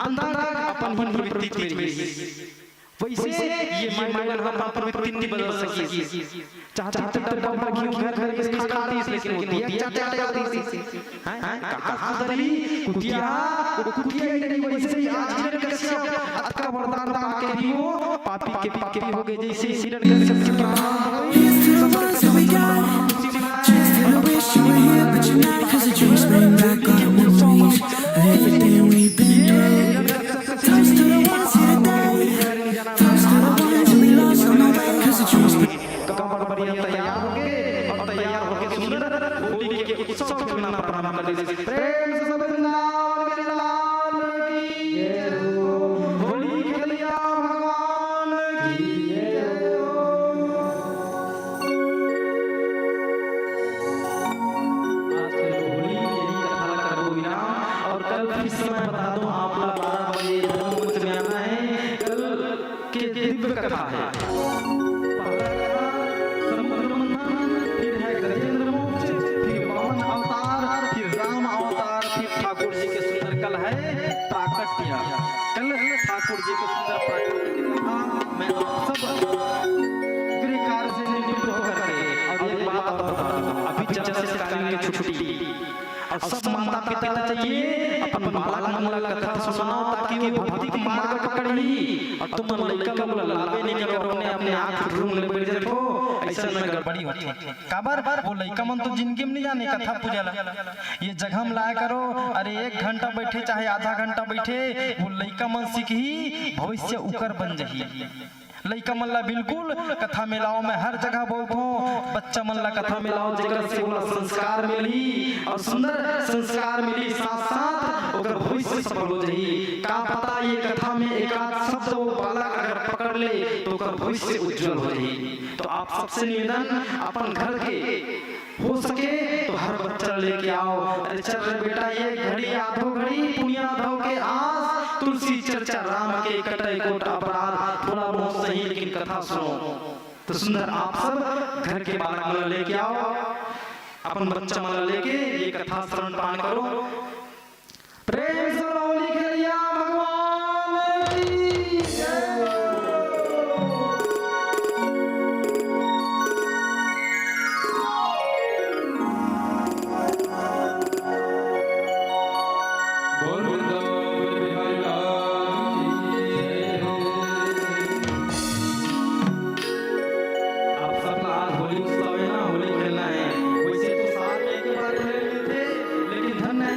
अंदर अपन ही प्रवृत्ति में गई। वैसे ये माइंड हम प्रवृत्ति नहीं बदल सकी। चाहती तो डब्बा घी घर घर के खाती, लेकिन वो दिया जाती थी। हैं कहां दली कुतिया नहीं। वैसे ही आज हिरण्यकश्यप अतका वरदान पा के भी वो पापी के पापी हो गए। जैसे हिरण्यकश्यप के प्राण कथा है। समुद्र मंथन, फिर है गजेंद्र मोक्ष, फिर वामन अवतार, फिर राम अवतार, फिर ठाकुर जी के सुंदर कल है प्राकट्य। कल ठाकुर जी के सुंदर प्राकट्य की कथा मैं आप सब गृह कार्य से निवृत्त होकर के और एक बात और बता दूं, अभी जैसे काल में छुट्टी और सब माता पिता चाहिए अपन बालक मन कथा सुनाओ ताकि वो भक्ति के मार्ग पकड़ ली। और तुम लड़का लोग लावे नहीं करो, अपने आंख रूम में बैठ जाओ, ऐसा न गड़बड़ी होती। काबर वो लड़का मन तो जिंदगी में नहीं जाने कथा पूजला, ये जगह में लाया करो। अरे 1 घंटा बैठे चाहे आधा घंटा बैठे, वो लड़का मन सीखी भविष्य उकर बन जही। लइका मन ला बिल्कुल कथा मिलाओ, मैं हर जगह बोलता हूँ बच्चा मन ला कथा मिलाओ, जेकर से ओला संस्कार मिली और सुंदर संस्कार मिली, साथ साथ ओकर भविष्य सफल हो जाई। का पता ये कथा में एकाध शब्द वो बालक अगर पकड़ ले तो ओकर भविष्य उज्जवल हो जाई। तो आप सबसे निवेदन, अपन घर के हो सके तो हर बच्चा लेके आओ। अरे चल रे बेटा, ये घड़ी आधो घड़ी पुनिया धो के आस, तुलसी चर्चा राम के कटै कोट अपराध। थोड़ा बहुत सही लेकिन कथा सुनो। तो सुंदर आप सब घर के बालक मन लेके आओ, अपन बच्चा मन लेके ये कथा श्रवण पान करो। प्रेम से बोली करिया भगवान की जय। होली उत्सव है ना, होली खेलना है। वैसे तो साल में एक बार खेल लेते, लेकिन धन है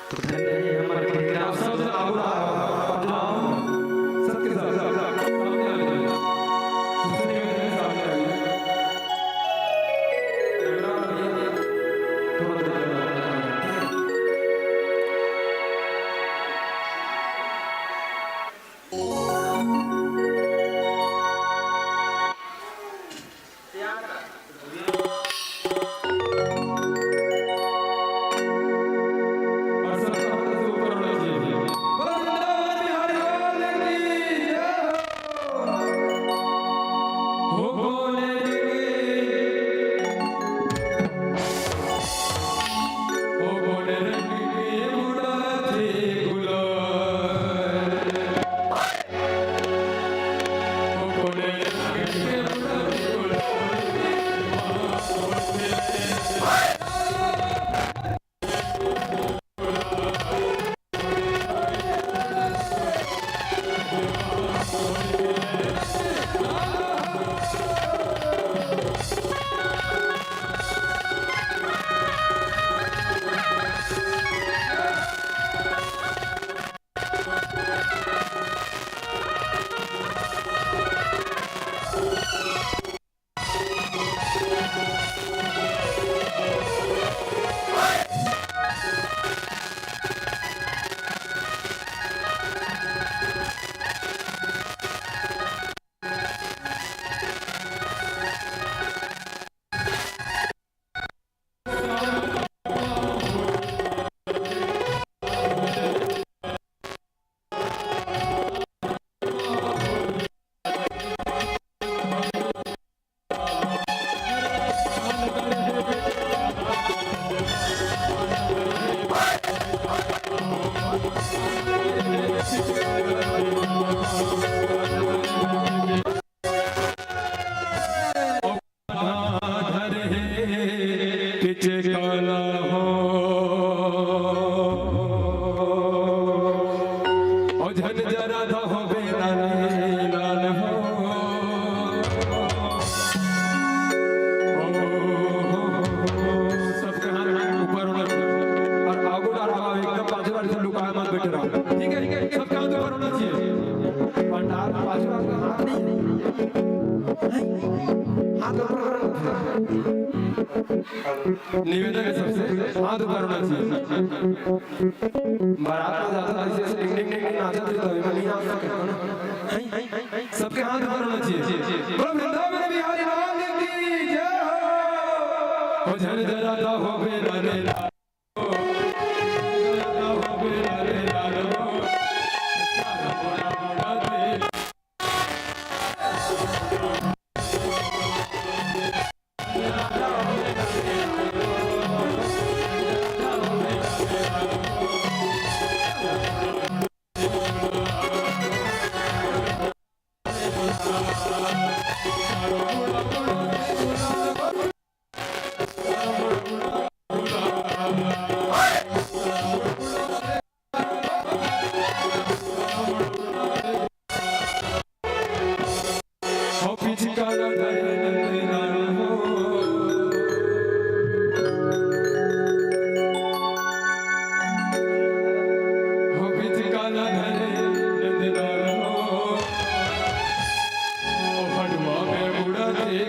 तो धन्य है हमारे विक्रम सब जन आओ सबके साथ सामने आ जाइए सबसे निवेदन है सामने आइए कैमरा वाला थोड़ा देर और सब अपने से ऊपर होना चाहिए बोलो वृंदावन बिहारी लाल की जय हो बोले हो बोले रंग के उड़ाते गुलाल हो बोले रंग के उड़ाते काला हो और झन जरा धा हो बेलाने लाल हो सबके हाथ ऊपर होना चाहिए और आगो डाला एकदम पाछे वाले से लुकाया मत बैठे रहो ठीक है सबके हाथ ऊपर होना चाहिए पंडाल पाछे वाले का हाथ नहीं हाथ ऊपर निवेदन है सबसे हाथ ऊपर होना चाहिए बारात में जाता है ऐसे टिंग टिंग नाचते तो नहीं नाच सकते सबके हाथ ऊपर होना चाहिए बोलो वृंदावन बिहारी लाल की जय हो झन जरा दा हो बेलाने लाल हो जरा दा हो बेलाने लाल हो बोला बोला दे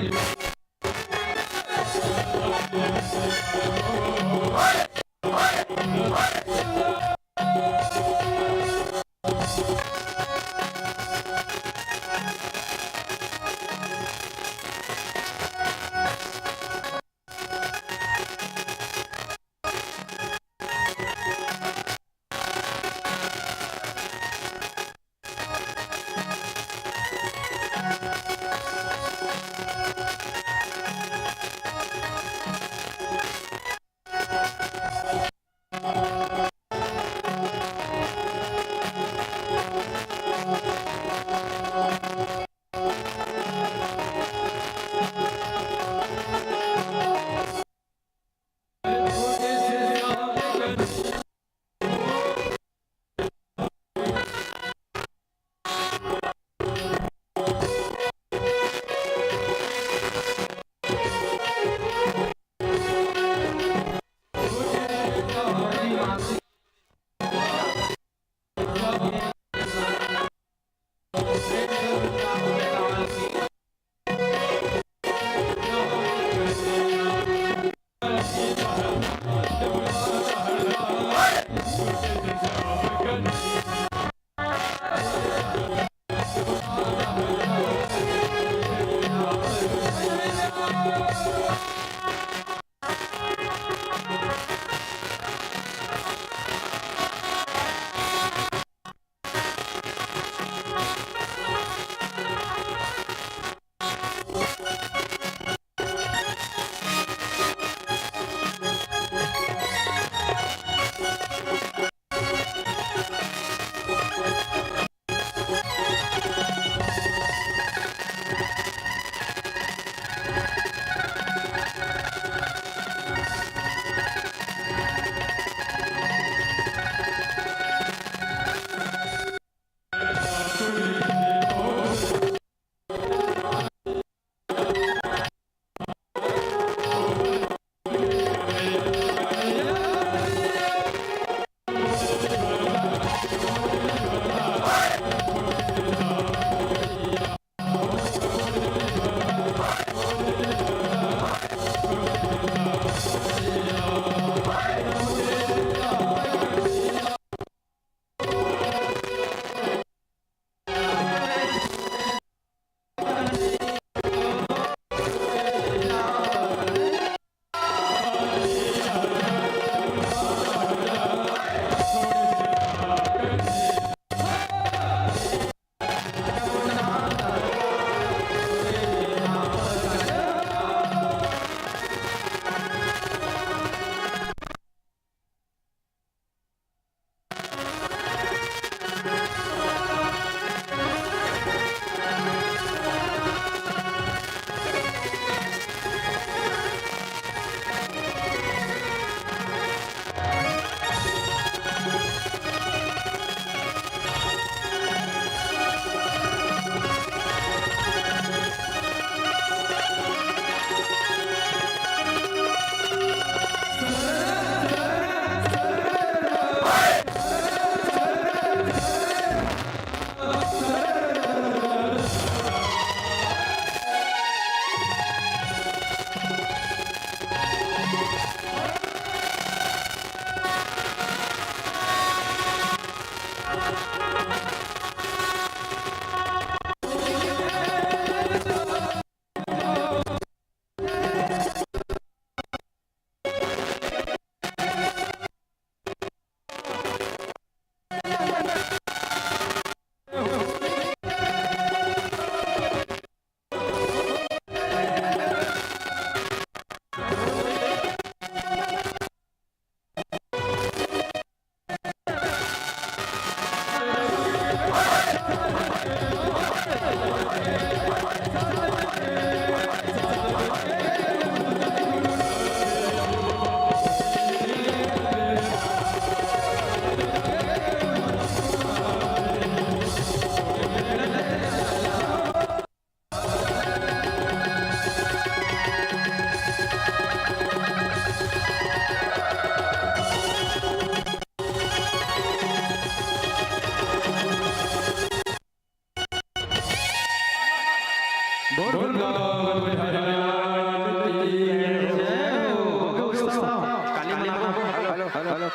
हेलो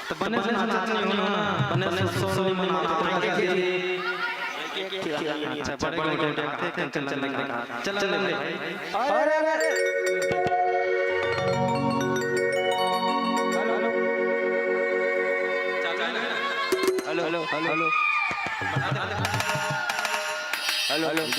तो बने से नाचत नहीं हो ना, बने से सोनी मन माता के अच्छा बड़े गोटे हाथे चल चल चल चल ले भाई। अरे hello hello hello hello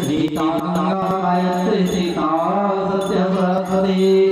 Gita Ganga Gayatri Sita Satya Saraswati